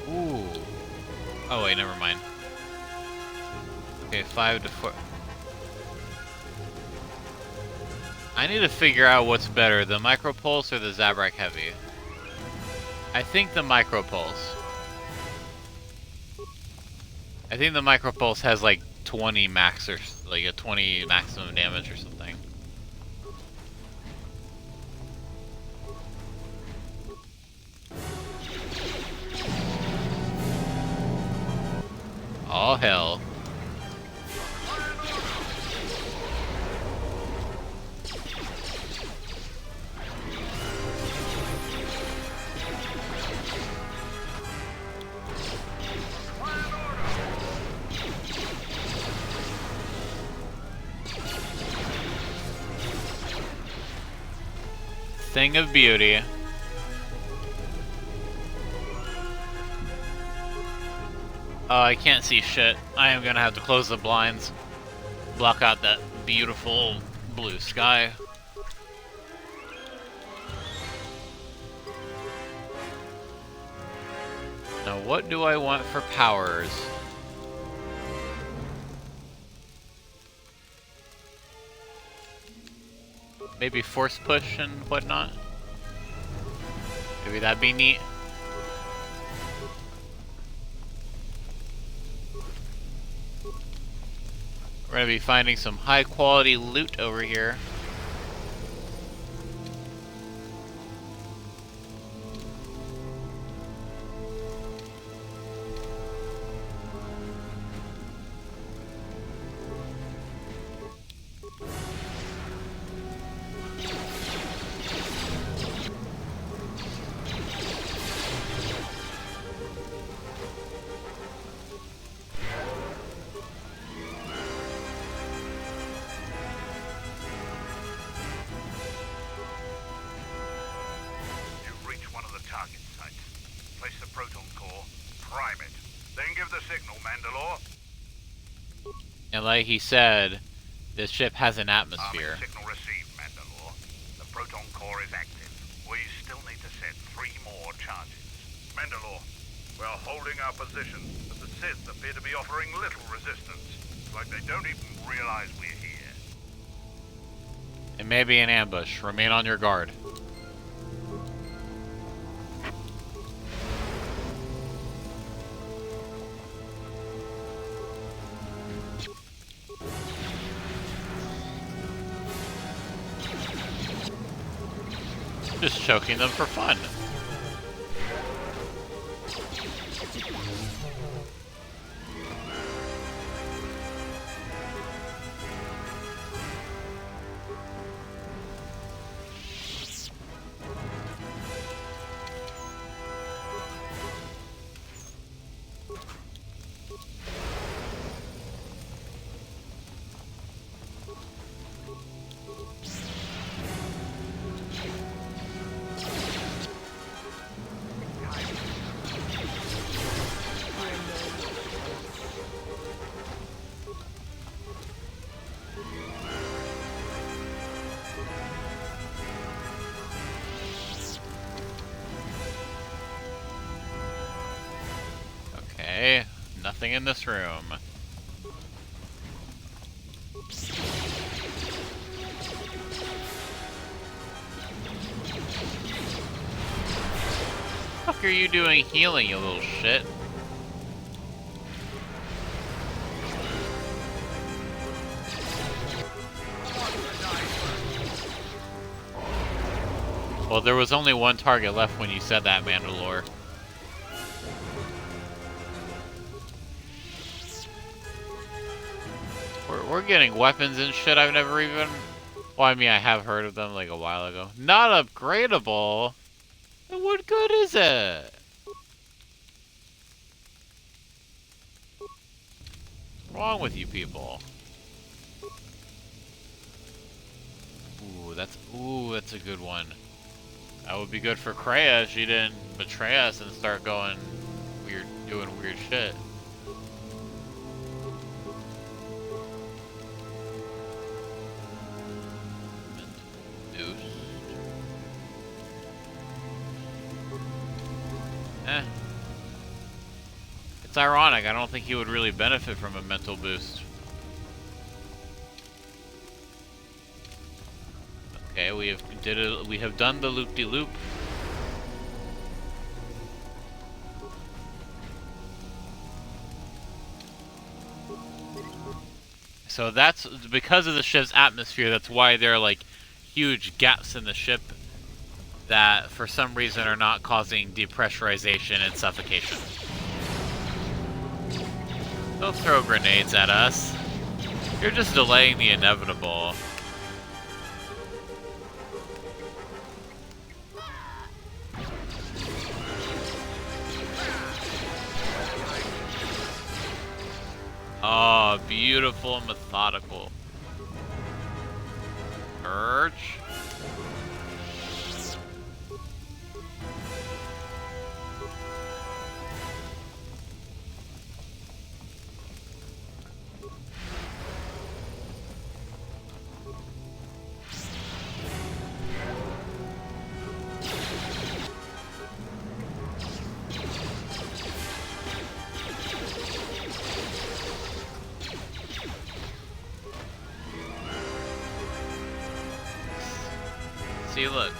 Ooh. Oh wait, never mind. Okay, 5 to 4. I need to figure out what's better, the micropulse or the Zabrak Heavy. I think the micropulse. I think the micropulse has like 20 max or like a 20 maximum damage or something. Oh hell. Thing of beauty. Oh, I can't see shit. I am gonna have to close the blinds. Block out that beautiful blue sky. Now what do I want for powers? Maybe force push and whatnot. Maybe that'd be neat. We're gonna be finding some high quality loot over here. And like he said, This ship has an atmosphere. Signal received, Mandalore. The proton core is active. We still need to set 3 more charges. Mandalore, we're holding our position, but the Sith appear to be offering little resistance. It's like they don't even realize we're here. It may be an ambush. Remain on your guard. Just choking them for fun. Okay, nothing in this room. What the fuck are you doing healing, you little shit? Well, there was only one target left when you said that, Mandalore. We're getting weapons and shit I've never even... Well, I mean, I have heard of them like a while ago. Not upgradable? Then what good is it? What's wrong with you people? Ooh, that's a good one. That would be good for Kreia if she didn't betray us and start going weird, doing weird shit. It's ironic, I don't think he would really benefit from a mental boost. Okay, we have done the loop-de-loop. So that's because of the ship's atmosphere, that's why there are like huge gaps in the ship that for some reason are not causing depressurization and suffocation. Don't throw grenades at us. You're just delaying the inevitable. Oh, beautiful and methodical. Urge. See, look.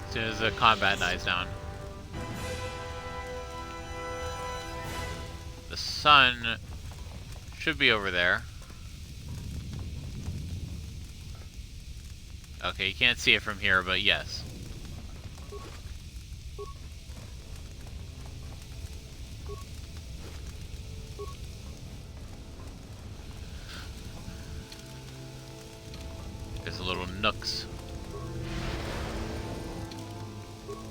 As soon as the combat dies down. The sun should be over there. Okay, you can't see it from here, but yes. There's a little nooks.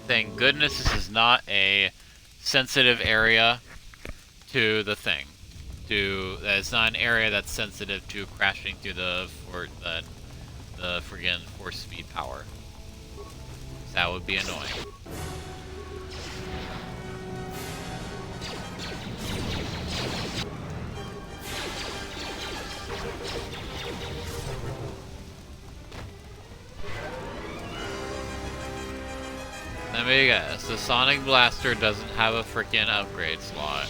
Thank goodness this is not a sensitive area to the thing. It's not an area that's sensitive to crashing through the friggin' force speed power. That would be annoying. Let me guess, the Sonic Blaster doesn't have a freaking upgrade slot.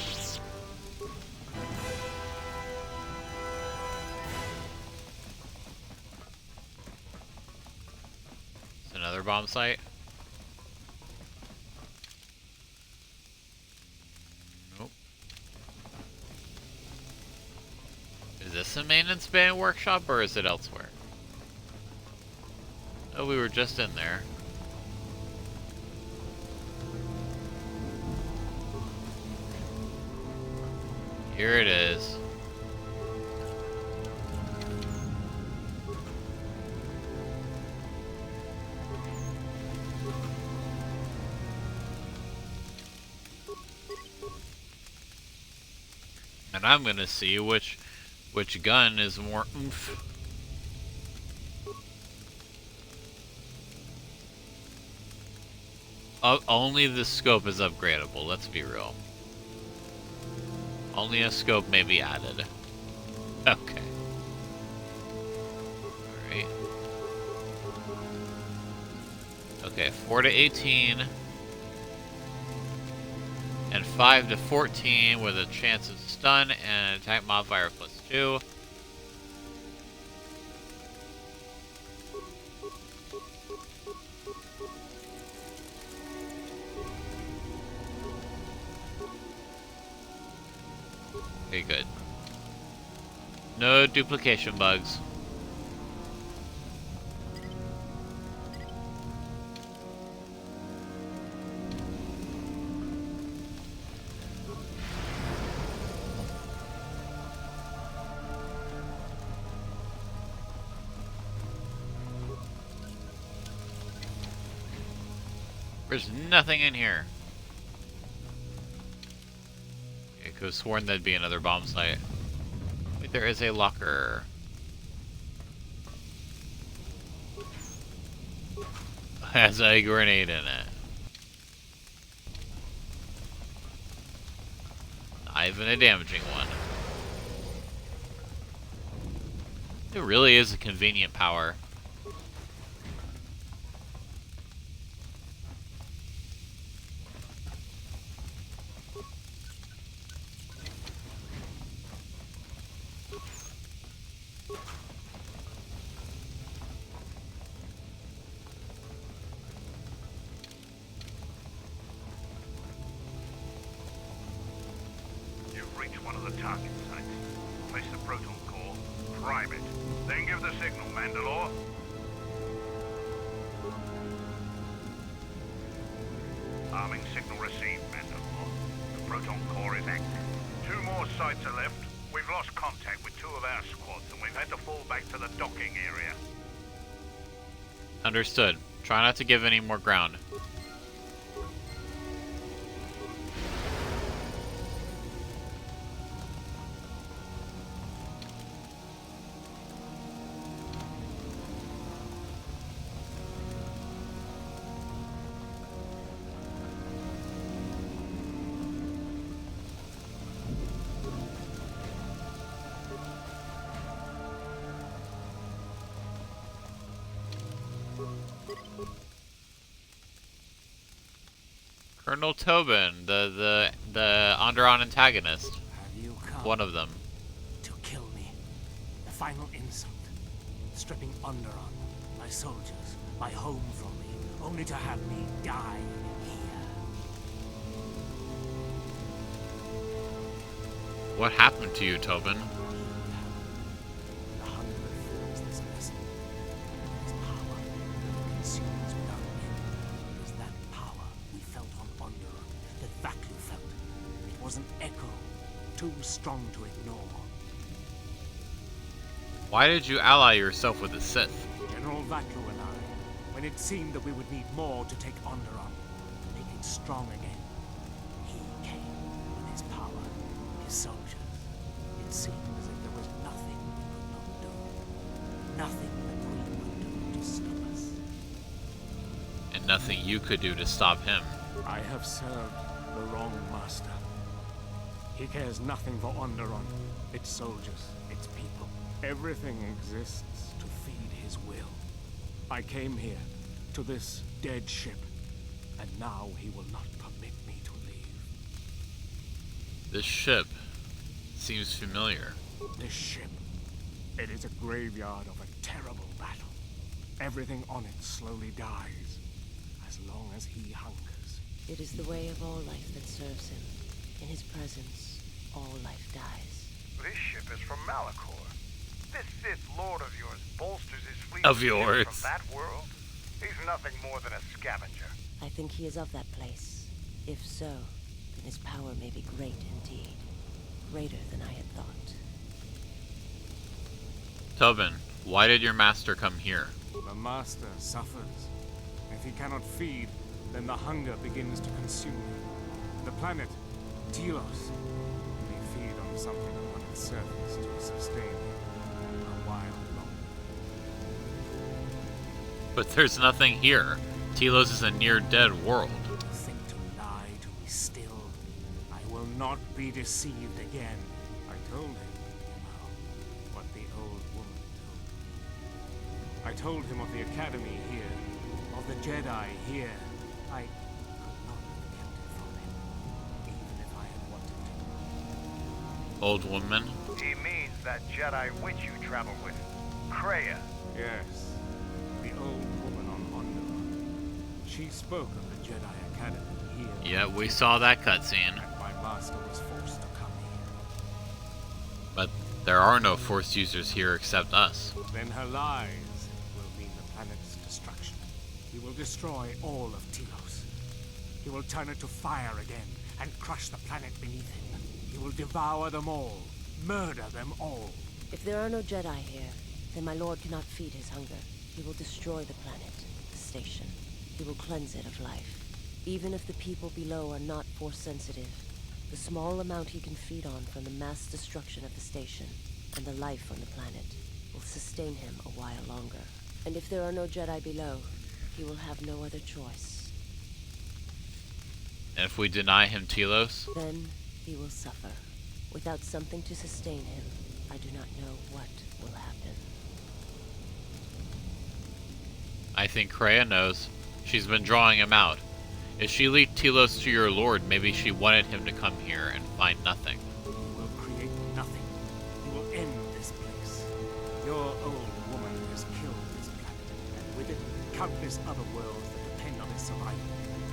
It's another bomb site. Nope. Is this a maintenance bay workshop or is it elsewhere? Oh, we were just in there. Here it is. And I'm gonna see which gun is more oomph. Only the scope is upgradable, let's be real. Only a scope may be added. Okay. Alright. Okay, 4 to 18. And 5 to 14 with a chance of stun and attack modifier +2. Okay, good. No duplication bugs. There's nothing in here. I could have sworn there'd be another bomb site. Wait, there is a locker. Has a grenade in it. Not even a damaging one. It really is a convenient power. target sites. Place the proton core, prime it, then give the signal, Mandalore. Arming signal received, Mandalore. The proton core is active. 2 more sites are left. We've lost contact with 2 of our squads, and we've had to fall back to the docking area. Understood. Try not to give any more ground. Colonel Tobin, the Onderon antagonist. Have you come one of them. to kill me? The final insult. Stripping Onderon, my soldiers, my home from me, only to have me die here. What happened to you, Tobin? The hunger that fills this vessel. This power that consumes without end. It is that power we felt on Onderon, that Vaklu felt. It was an echo, too strong to ignore. Why did you ally yourself with the Sith? General Vaklu and I, when it seemed that we would need more to take Onderon, make it strong again, he came with his power, his soldiers. It seemed as if there was nothing we could not do. Nothing that we could do to stop us. And nothing you could do to stop him. I have served the wrong master. He cares nothing for Onderon, its soldiers, its people. Everything exists to feed his will. I came here, to this dead ship, and now now he will not permit me to leave. This ship seems familiar. This ship, it is a graveyard of a terrible battle. Everything on it slowly dies, as long as he hungers. It is the way of all life that serves him. In his presence, all life dies. This ship is from Malachor. This Sith Lord of yours bolsters his fleet Of with yours. ships from that world? He's nothing more than a scavenger. I think he is of that place. If so, then his power may be great indeed. Greater than I had thought. Tobin, why did your master come here? The master suffers. If he cannot feed, then the hunger begins to consume him. The planet, Telos, may feed on something upon its surface to sustain him a while longer. But there's nothing here. Telos is a near-dead world. Think to lie to me still. I will not be deceived again. I told him, what the old woman told me. I told him of the Academy here, of the Jedi here. I could not have kept it from him, even if I had wanted to. Old woman? He means that Jedi witch you travel with, Kreia. Yes, the old woman on Onderon. She spoke of the Jedi Academy here. Yeah, we saw that cutscene. And my master was forced to come here. But there are no Force users here except us. Then her lies will mean the planet's destruction. He will destroy all of Telos. He will turn it to fire again and crush the planet beneath him. He will devour them all, murder them all. If there are no Jedi here, then my lord cannot feed his hunger. He will destroy the planet, the station. He will cleanse it of life. Even if the people below are not Force sensitive, the small amount he can feed on from the mass destruction of the station and the life on the planet will sustain him a while longer. And if there are no Jedi below, he will have no other choice. And if we deny him Telos? Then he will suffer. Without something to sustain him, I do not know what will happen. I think Kreia knows. She's been drawing him out. If she lead Telos to your lord, maybe she wanted him to come here and find nothing. He will create nothing. He will end this place. Your old woman has killed this planet, and with it, countless other worlds that depend on its survival.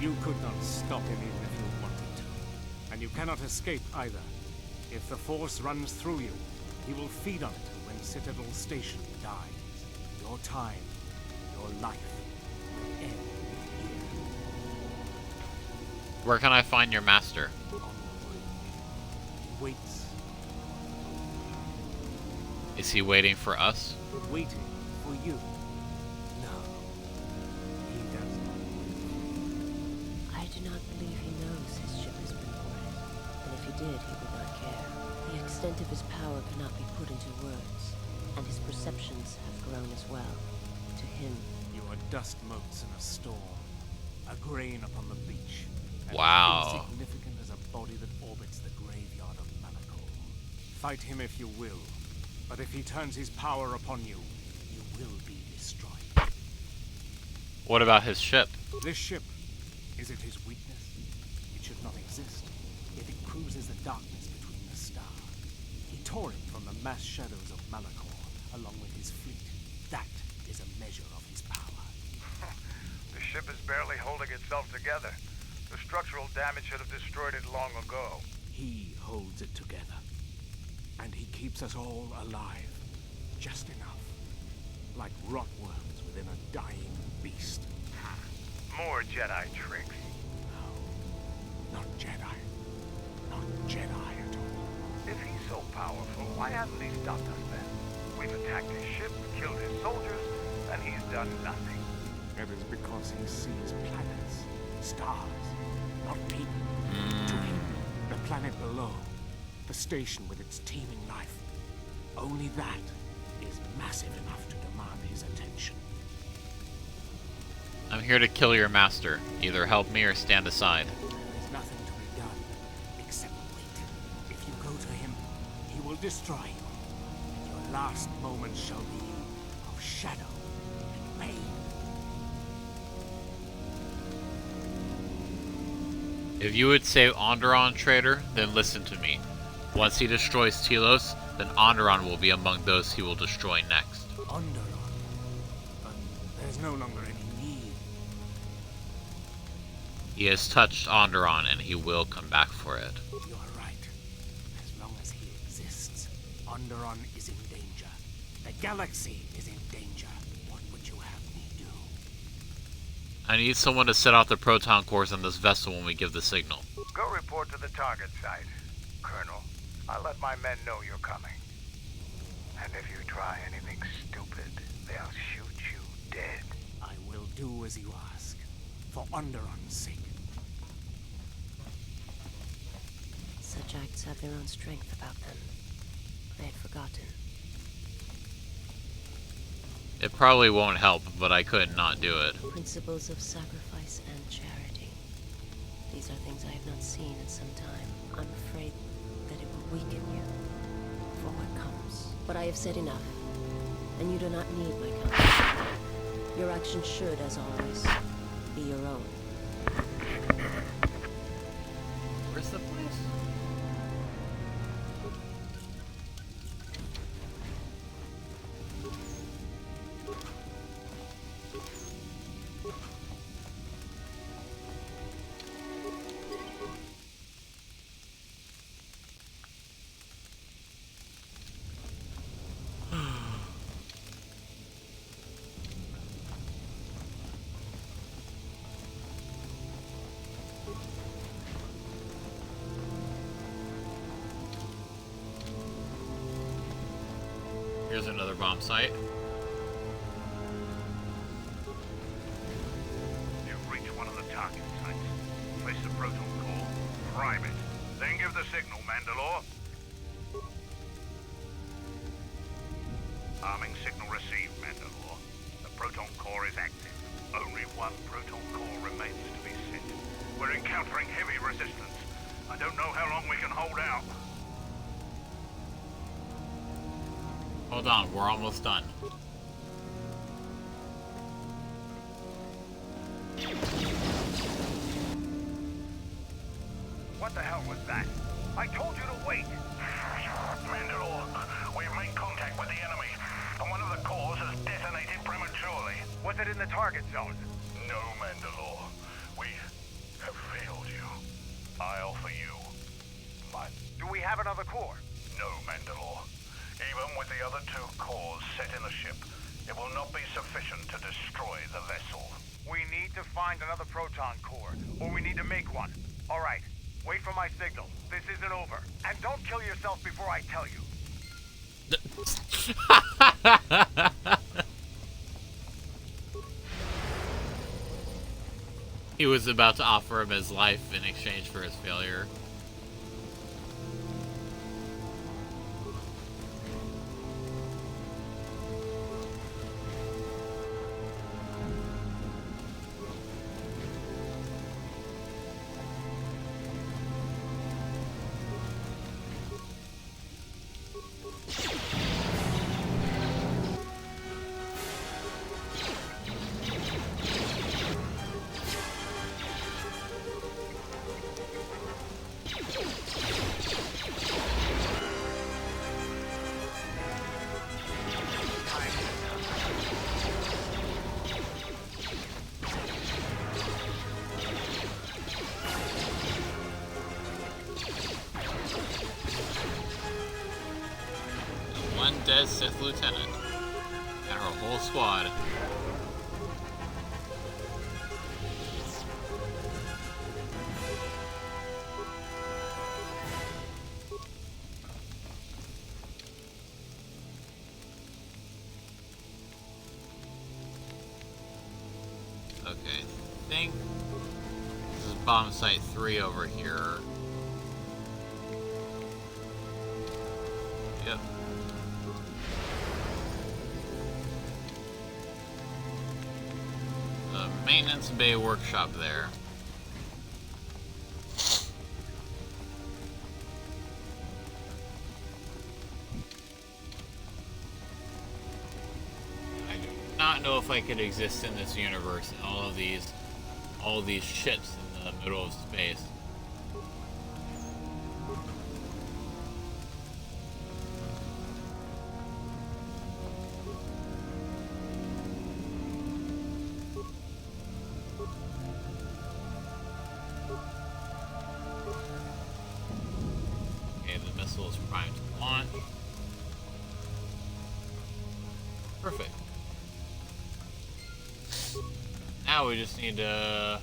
You could not stop him even if you wanted to. And you cannot escape either. If the Force runs through you, he will feed on it when Citadel Station dies. Your time, your life, will end here. Where can I find your master? On the way. He waits. Is he waiting for us? Waiting for you. No. He does not wait. I do not believe he knows his ship has been boarded. And if he did, he would not care. The extent of his power cannot be put into words, and his perceptions have grown as well. To him, you are dust motes in a storm, a grain upon the beach. Wow. Insignificant as a body that orbits the graveyard of Malachor. Fight him if you will, but if he turns his power upon you, you will be destroyed. What about his ship? This ship, is it his weakness? It should not exist, yet it cruises the darkness between the stars. He tore it from the mass shadows of Malachor, along with his fleet. That is a measure of his power. The ship is barely holding itself together. The structural damage should have destroyed it long ago. He holds it together. And he keeps us all alive. Just enough. Like rotworms within a dying beast. More Jedi tricks. No. Not Jedi. Not Jedi at all. If he's so powerful, why hasn't he stopped us then? We've attacked his ship, killed his soldiers, and he's done nothing. It is because he sees planets, stars, not people. To him, the planet below, the station with its teeming life, only that is massive enough to demand his attention. I'm here to kill your master. Either help me or stand aside. There's nothing to be done, except wait. If you go to him, he will destroy you, and your last moment shall be of shadow and pain. If you would save Onderon, traitor, then listen to me. Once he destroys Telos, then Onderon will be among those he will destroy next. Onderon? But there's no longer any need. He has touched Onderon, and he will come back for it. You are right. As long as he exists, Onderon is in danger. The galaxy is in danger. What would you have me do? I need someone to set off the proton cores on this vessel when we give the signal. Go report to the target site, Colonel. I'll let my men know you're coming. And if you try anything stupid, they'll shoot you dead. I will do as you ask, for Onderon's sake. Such acts have their own strength about them. I had forgotten. It probably won't help, but I could not do it. Principles of sacrifice and charity. These are things I have not seen in some time. I'm afraid that it will weaken you for what comes. But I have said enough, and you do not need my counsel. Your actions should, as always, be your own. Where's the place? Here's another bomb site. You've reached one of the target sites. Place the proton core, prime it, then give the signal, Mandalore. Arming signal received, Mandalore. The proton core is active. Only one proton core remains to be sent. We're encountering heavy resistance. I don't know how long we can hold out. Hold on, we're almost done. What the hell was that? I told you to wait! Mandalore, we've made contact with the enemy, and one of the cores has detonated prematurely. Was it in the target zone? No, Mandalore. We have failed you. I offer you my... Do we have another core? No, Mandalore. Even with the other two cores set in the ship, it will not be sufficient to destroy the vessel. We need to find another proton core, or we need to make one. All right, wait for my signal. This isn't over. And don't kill yourself before I tell you. He was about to offer him his life in exchange for his failure. One dead Sith lieutenant. And our whole squad. Okay, I think this is bomb site 3 over here. Yep. The maintenance bay workshop there. I do not know if I could exist in this universe and all of these ships in the middle of space. vessel is primed to launch. Perfect. Now we just need to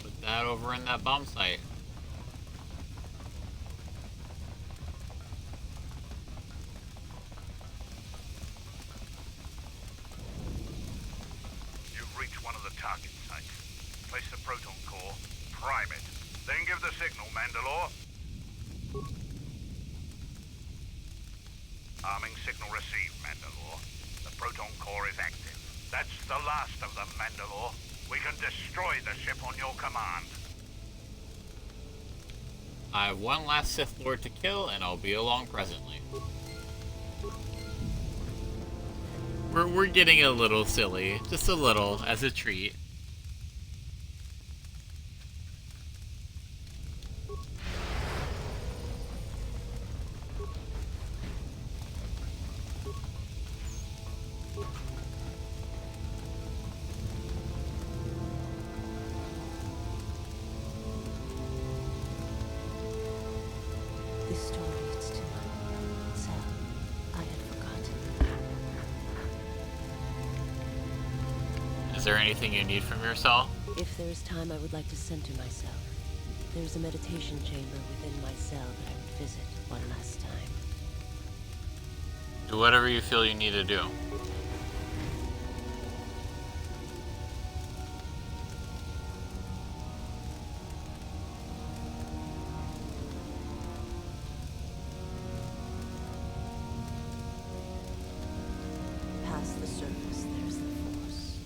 put that over in that bomb site. You've reached one of the target sites. Place the proton core, prime it, then give the signal, Mandalore. Arming signal received, Mandalore. The proton core is active. That's the last of them, Mandalore. We can destroy the ship on your command. I have one last Sith Lord to kill, and I'll be along presently. We're getting a little silly, just a little, as a treat. This story leads to my cell. I had forgotten. Is there anything you need from your cell? If there is time, I would like to center myself. There is a meditation chamber within my cell that I would visit one last time. Do whatever you feel you need to do. Past the surface, there's the Force.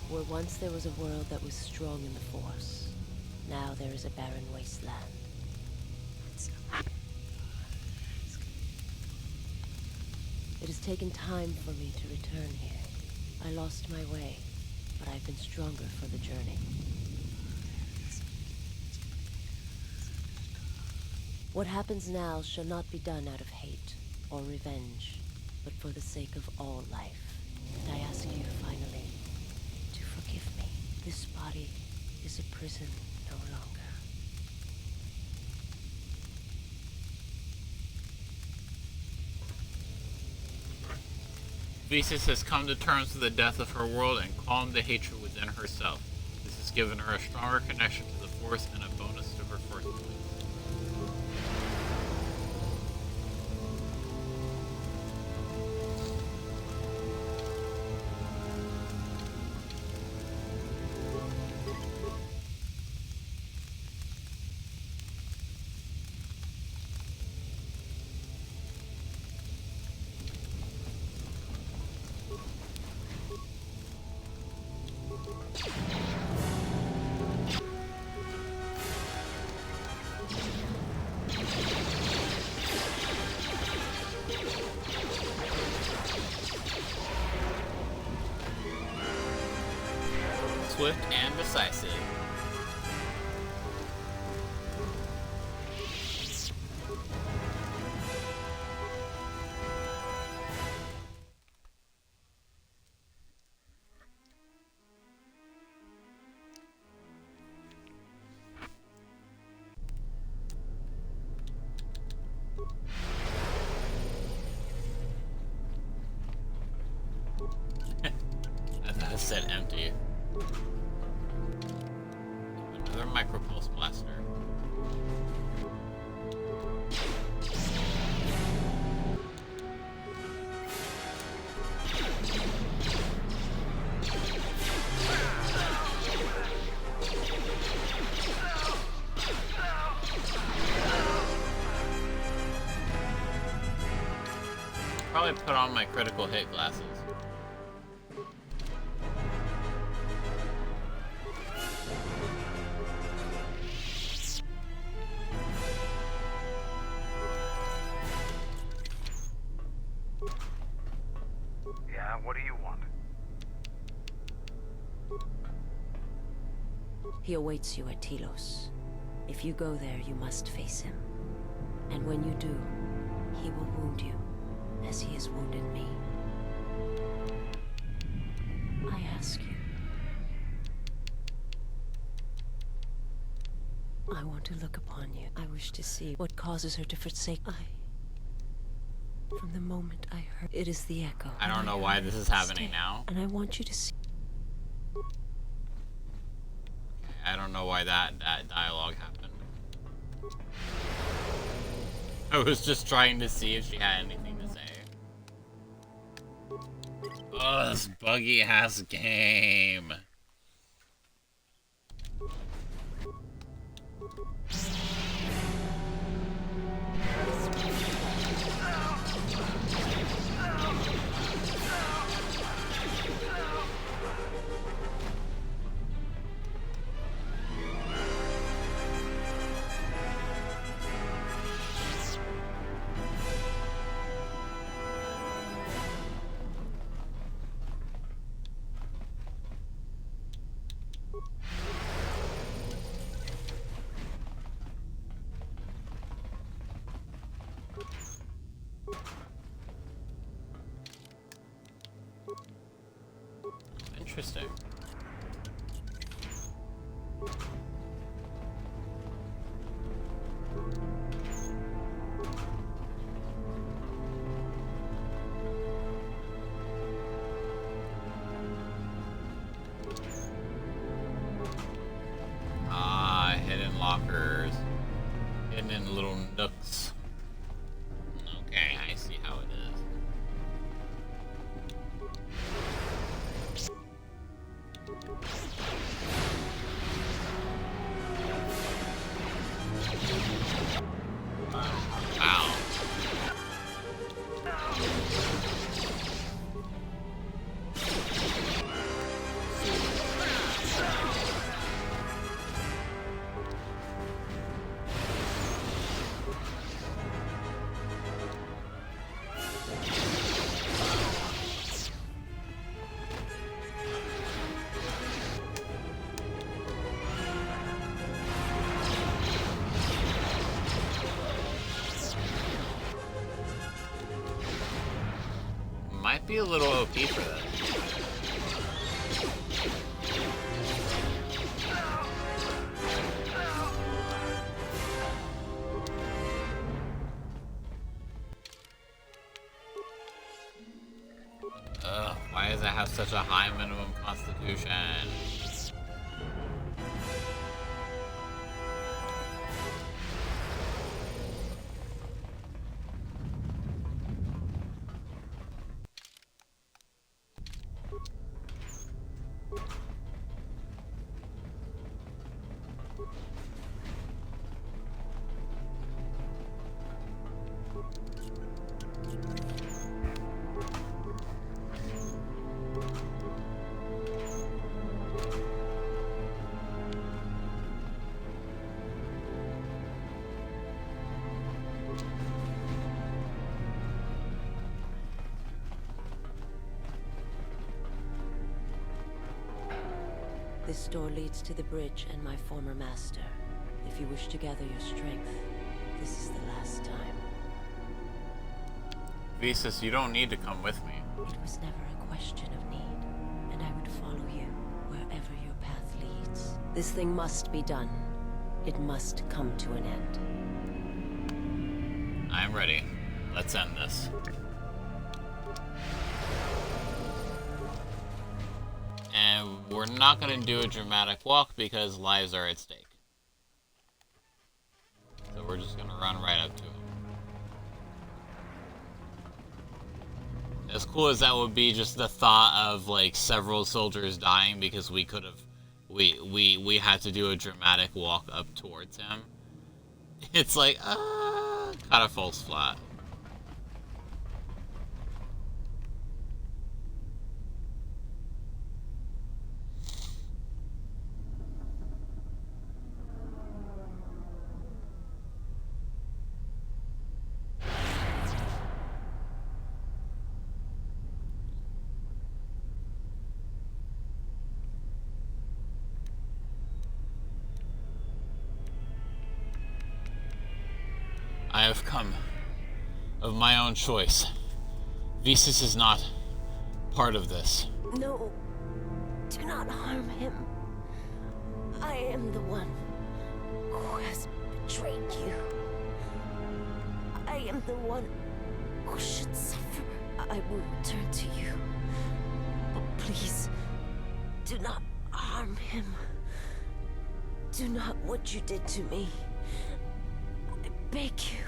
Where once there was a world that was strong in the Force, now there is a barren wasteland. It has taken time for me to return here. I lost my way, but I've been stronger for the journey. What happens now shall not be done out of hate or revenge, but for the sake of all life. And I ask you finally to forgive me. This body is a prison no longer. Thesis has come to terms with the death of her world and calmed the hatred within herself. This has given her a stronger connection to the Force and a bonus to her Force points. Swift and decisive. I thought it said empty. Another micropulse blaster. Probably put on my critical hit glasses. Yeah, what do you want? He awaits you at Telos. If you go there, you must face him. And when you do, he will wound you, as he has wounded me. I ask you. I want to look upon you. I wish to see what causes her to forsake. From the moment I heard, it is the echo. I don't know why this is happening now. And I want you to see. I don't know why that dialogue happened. I was just trying to see if she had anything to say. Oh, this buggy ass game. Interesting. Ah, hidden lockers. Hidden in little nooks. Okay, I see how it is. Wow. Might be a little OP for that. Ugh, why does it have such a high minimum constitution? This door leads to the bridge and my former master. If you wish to gather your strength, this is the last time. Visas, you don't need to come with me. It was never a question of need, and I would follow you wherever your path leads. This thing must be done. It must come to an end. I'm ready. Let's end this. And we're not going to do a dramatic walk because lives are at stake. So we're just going to run right up to him. As cool as that would be, just the thought of like several soldiers dying because we could have, we had to do a dramatic walk up towards him. It's like, kind of falls flat. I have come of my own choice. Visas is not part of this. No, do not harm him. I am the one who has betrayed you. I am the one who should suffer. I will return to you. But please, do not harm him. Do not what you did to me. I beg you.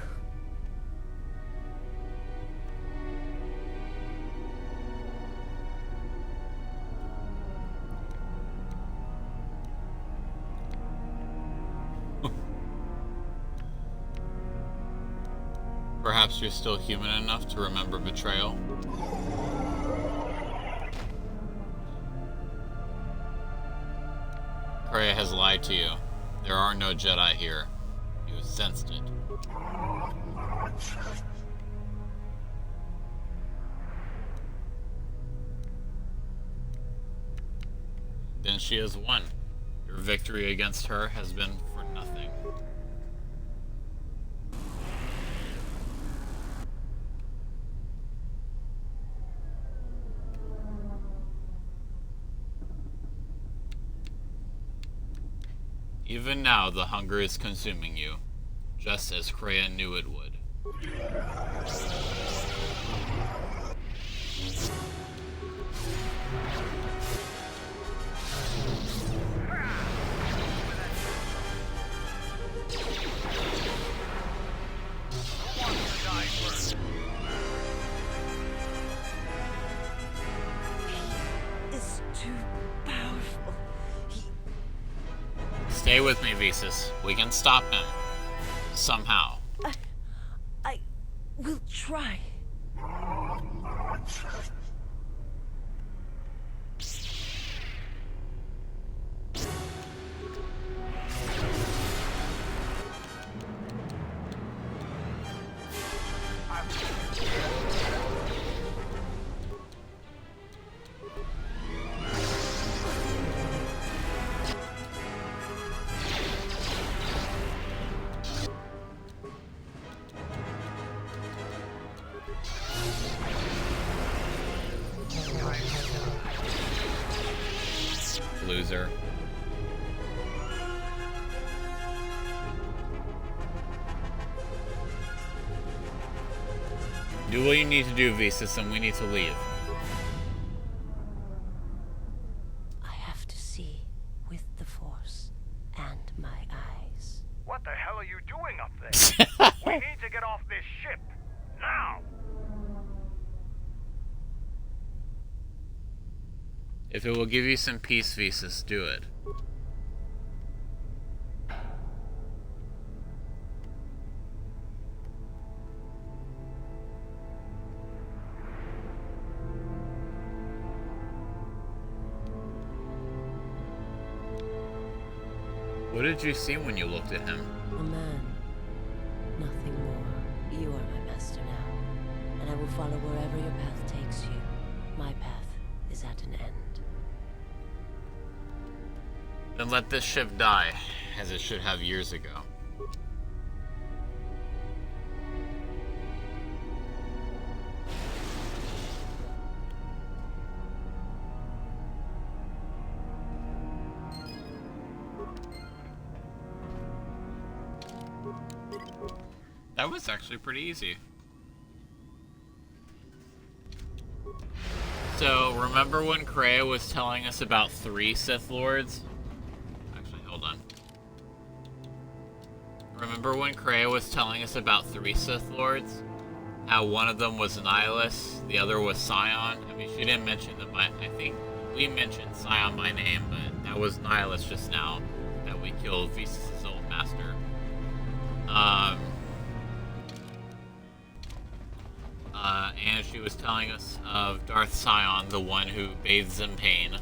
Perhaps you're still human enough to remember betrayal? Kreia has lied to you. There are no Jedi here. You sensed it. Then she has won. Your victory against her has been for nothing. Even now, the hunger is consuming you, just as Kreia knew it would. Is too powerful. Stay with me, Visas. We can stop him. Somehow. I will try. Loser. Do what you need to do, Visas, and we need to leave. I have to see with the Force and my eyes. What the hell are you doing up there? We need to get off this ship. Now! If it will give you some peace, Visas, do it. What did you see when you looked at him? A man. Nothing more. You are my master now, and I will follow wherever your path takes you. My path is at an end. Then let this ship die, as it should have years ago. That was actually pretty easy. So, remember when Kreia was telling us about 3 Sith Lords? Actually, hold on. Remember when Kreia was telling us about 3 Sith Lords? How one of them was Nihilus, the other was Scion? I mean, she didn't mention them. I think we mentioned Scion by name, but that was Nihilus just now that we killed Visas' old master. And she was telling us of Darth Scion, the one who bathes in pain.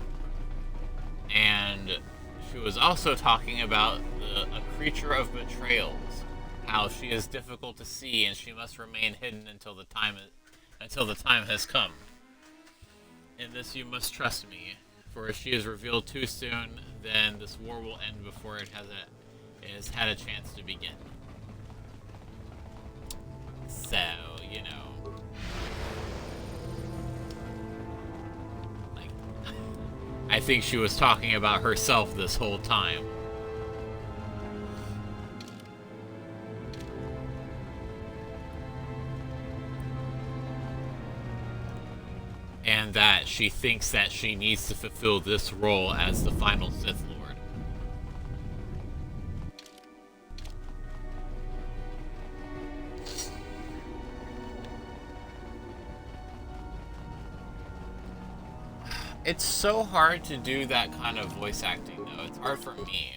And she was also talking about a creature of betrayals, how she is difficult to see and she must remain hidden until the time has come. In this you must trust me, for if she is revealed too soon, then this war will end before it has had a chance to begin. So, you know. Like, I think she was talking about herself this whole time. And that she thinks that she needs to fulfill this role as the final Sith Lord. It's so hard to do that kind of voice acting, though. It's hard for me.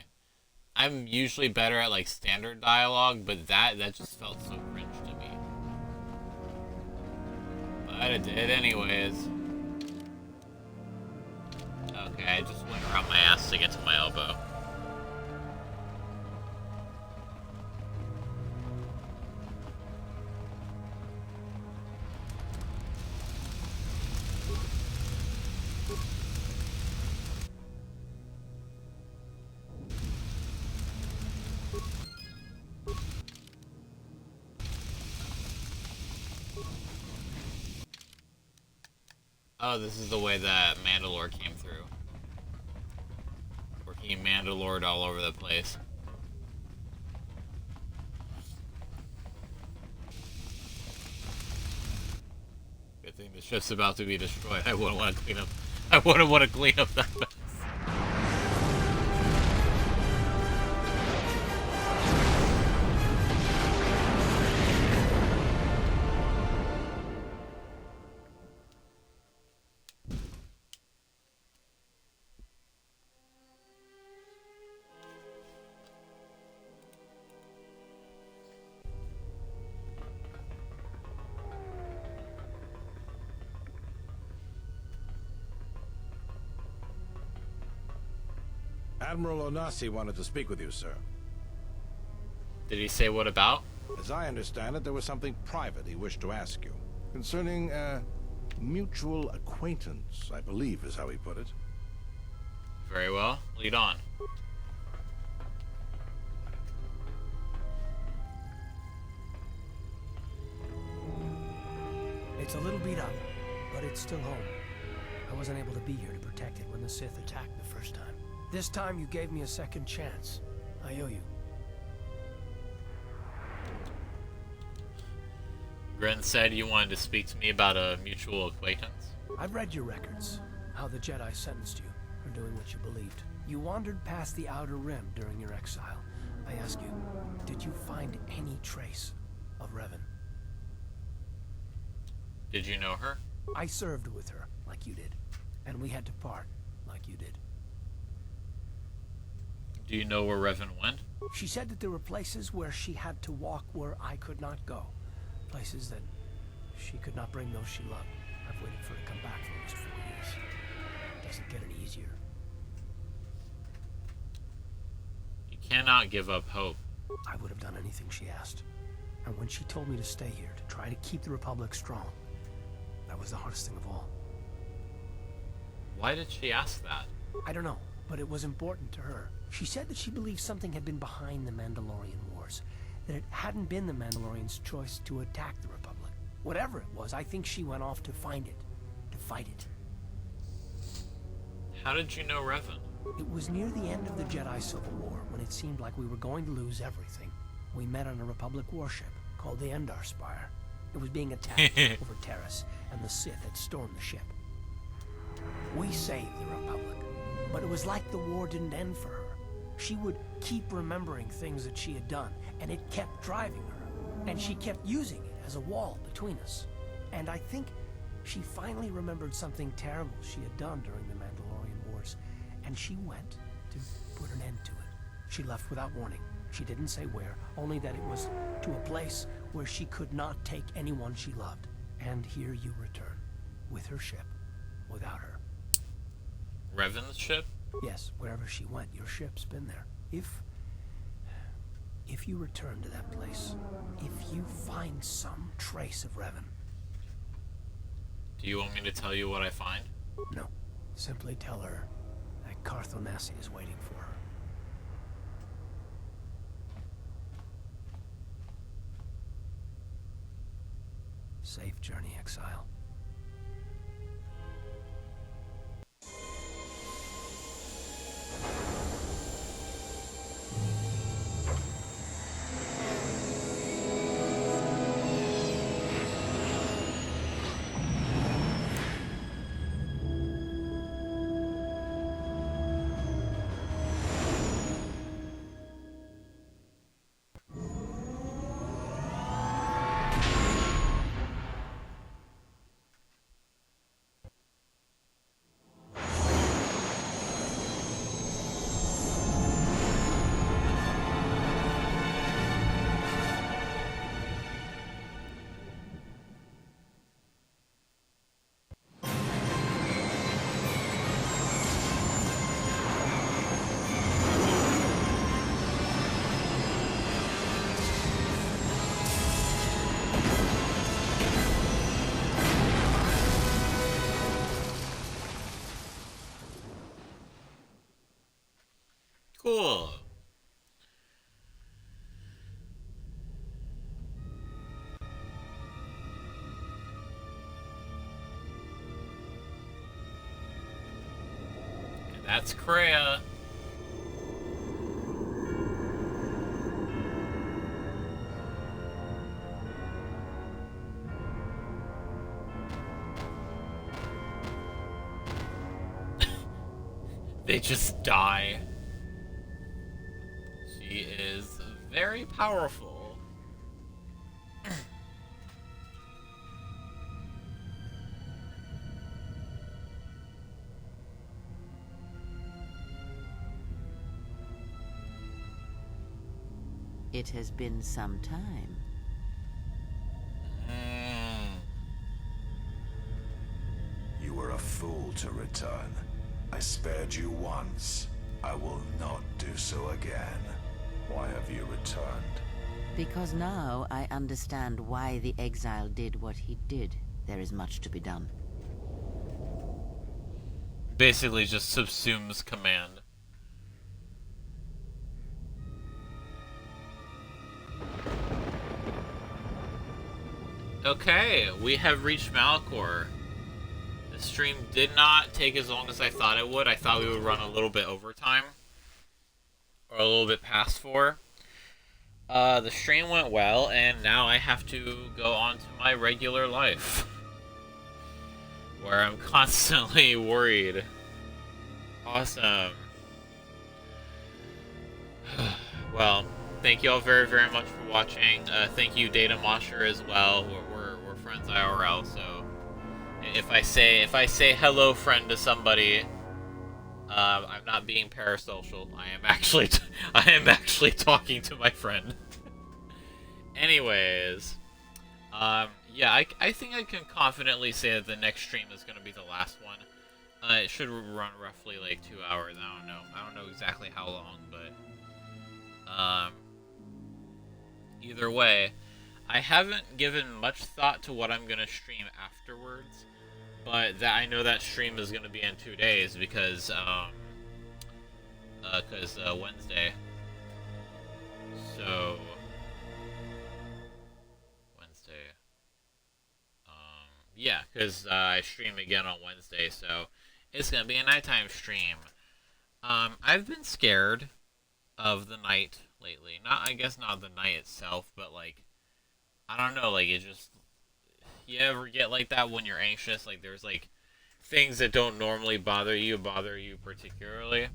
I'm usually better at, like, standard dialogue, but that just felt so cringe to me. But I did it anyways. Okay, I just went around my ass to get to my elbow. Oh, this is the way that Mandalore came through. Working Mandalore all over the place. Good thing the ship's about to be destroyed. I wouldn't want to clean up. I wouldn't want to clean up that mess. Admiral Onasi wanted to speak with you, sir. Did he say what about? As I understand it, there was something private he wished to ask you. Concerning a mutual acquaintance, I believe is how he put it. Very well. Lead on. It's a little beat up, but it's still home. I wasn't able to be here to protect it when the Sith attacked the first time. This time you gave me a second chance. I owe you. Gren said you wanted to speak to me about a mutual acquaintance. I've read your records, how the Jedi sentenced you for doing what you believed. You wandered past the Outer Rim during your exile. I ask you, did you find any trace of Revan? Did you know her? I served with her, like you did. And we had to part, like you did. Do you know where Revan went? She said that there were places where she had to walk where I could not go. Places that she could not bring those she loved. I've waited for her to come back for almost 4 years. It doesn't get any easier. You cannot give up hope. I would have done anything she asked. And when she told me to stay here, to try to keep the Republic strong, that was the hardest thing of all. Why did she ask that? I don't know, but it was important to her. She said that she believed something had been behind the Mandalorian Wars, that it hadn't been the Mandalorians' choice to attack the Republic. Whatever it was, I think she went off to find it, to fight it. How did you know Revan? It was near the end of the Jedi Civil War, when it seemed like we were going to lose everything. We met on a Republic warship called the Endar Spire. It was being attacked over Terrace, and the Sith had stormed the ship. We saved the Republic, but it was like the war didn't end for her. She would keep remembering things that she had done, and it kept driving her. And she kept using it as a wall between us. And I think she finally remembered something terrible she had done during the Mandalorian Wars, and she went to put an end to it. She left without warning. She didn't say where, only that it was to a place where she could not take anyone she loved. And here you return, with her ship, without her. Revan's ship? Yes, wherever she went, your ship's been there. If you return to that place, if you find some trace of Revan... Do you want me to tell you what I find? No. Simply tell her that Carth Onasi is waiting for her. Safe journey, exile. Cool. And that's Kreia. They just die. She is very powerful. It has been some time. You were a fool to return. I spared you once. I will not do so again. Why have you returned? Because now I understand why the exile did what he did. There is much to be done. Basically just subsumes command. Okay, we have reached Malachor. The stream did not take as long as I thought it would. I thought we would run a little bit overtime. Or a little bit past 4. The stream went well, and now I have to go on to my regular life. Where I'm constantly worried. Awesome. Well, thank you all very, very much for watching. Thank you, Data Mosher, as well. We're friends IRL, so if I say hello, friend, to somebody, I'm not being parasocial. I am actually talking to my friend. Anyways, yeah, I think I can confidently say that the next stream is going to be the last one. It should run roughly like 2 hours. I don't know exactly how long, but either way, I haven't given much thought to what I'm going to stream afterwards. But that I know that stream is going to be in 2 days because Wednesday. So Wednesday. Yeah, because I stream again on Wednesday, so it's going to be a nighttime stream. I've been scared of the night lately. I guess not the night itself, but like, I don't know, like it just, you ever get like that when you're anxious? Like there's like things that don't normally bother you particularly.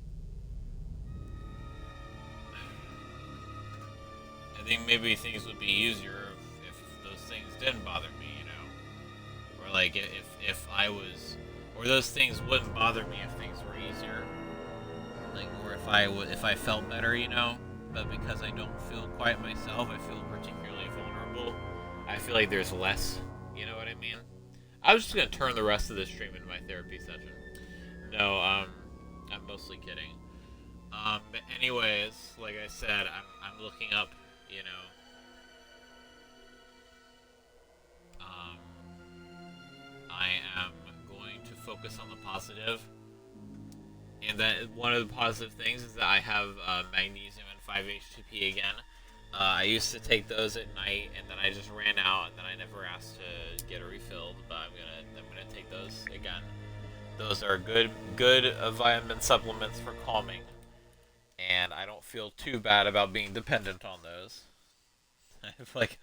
I think maybe things would be easier if those things didn't bother me, you know? Or like if I was, or those things wouldn't bother me if things were easier. Like, or if I felt better, you know? But because I don't feel quite myself, I feel particularly vulnerable. I feel like there's less, you know what I mean? I was just gonna turn the rest of this stream into my therapy session. No, I'm mostly kidding. But anyways, like I said, I'm looking up, you know, I am going to focus on the positive, and that one of the positive things is that I have magnesium and 5-HTP again. I used to take those at night, and then I just ran out, and then I never asked to get it refilled. But I'm gonna take those again. Those are good vitamin supplements for calming, and I don't feel too bad about being dependent on those. Like,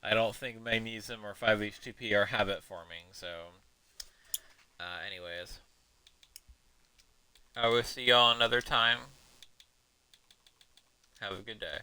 I don't think magnesium or 5-HTP are habit forming. So, anyways, I will see y'all another time. Have a good day.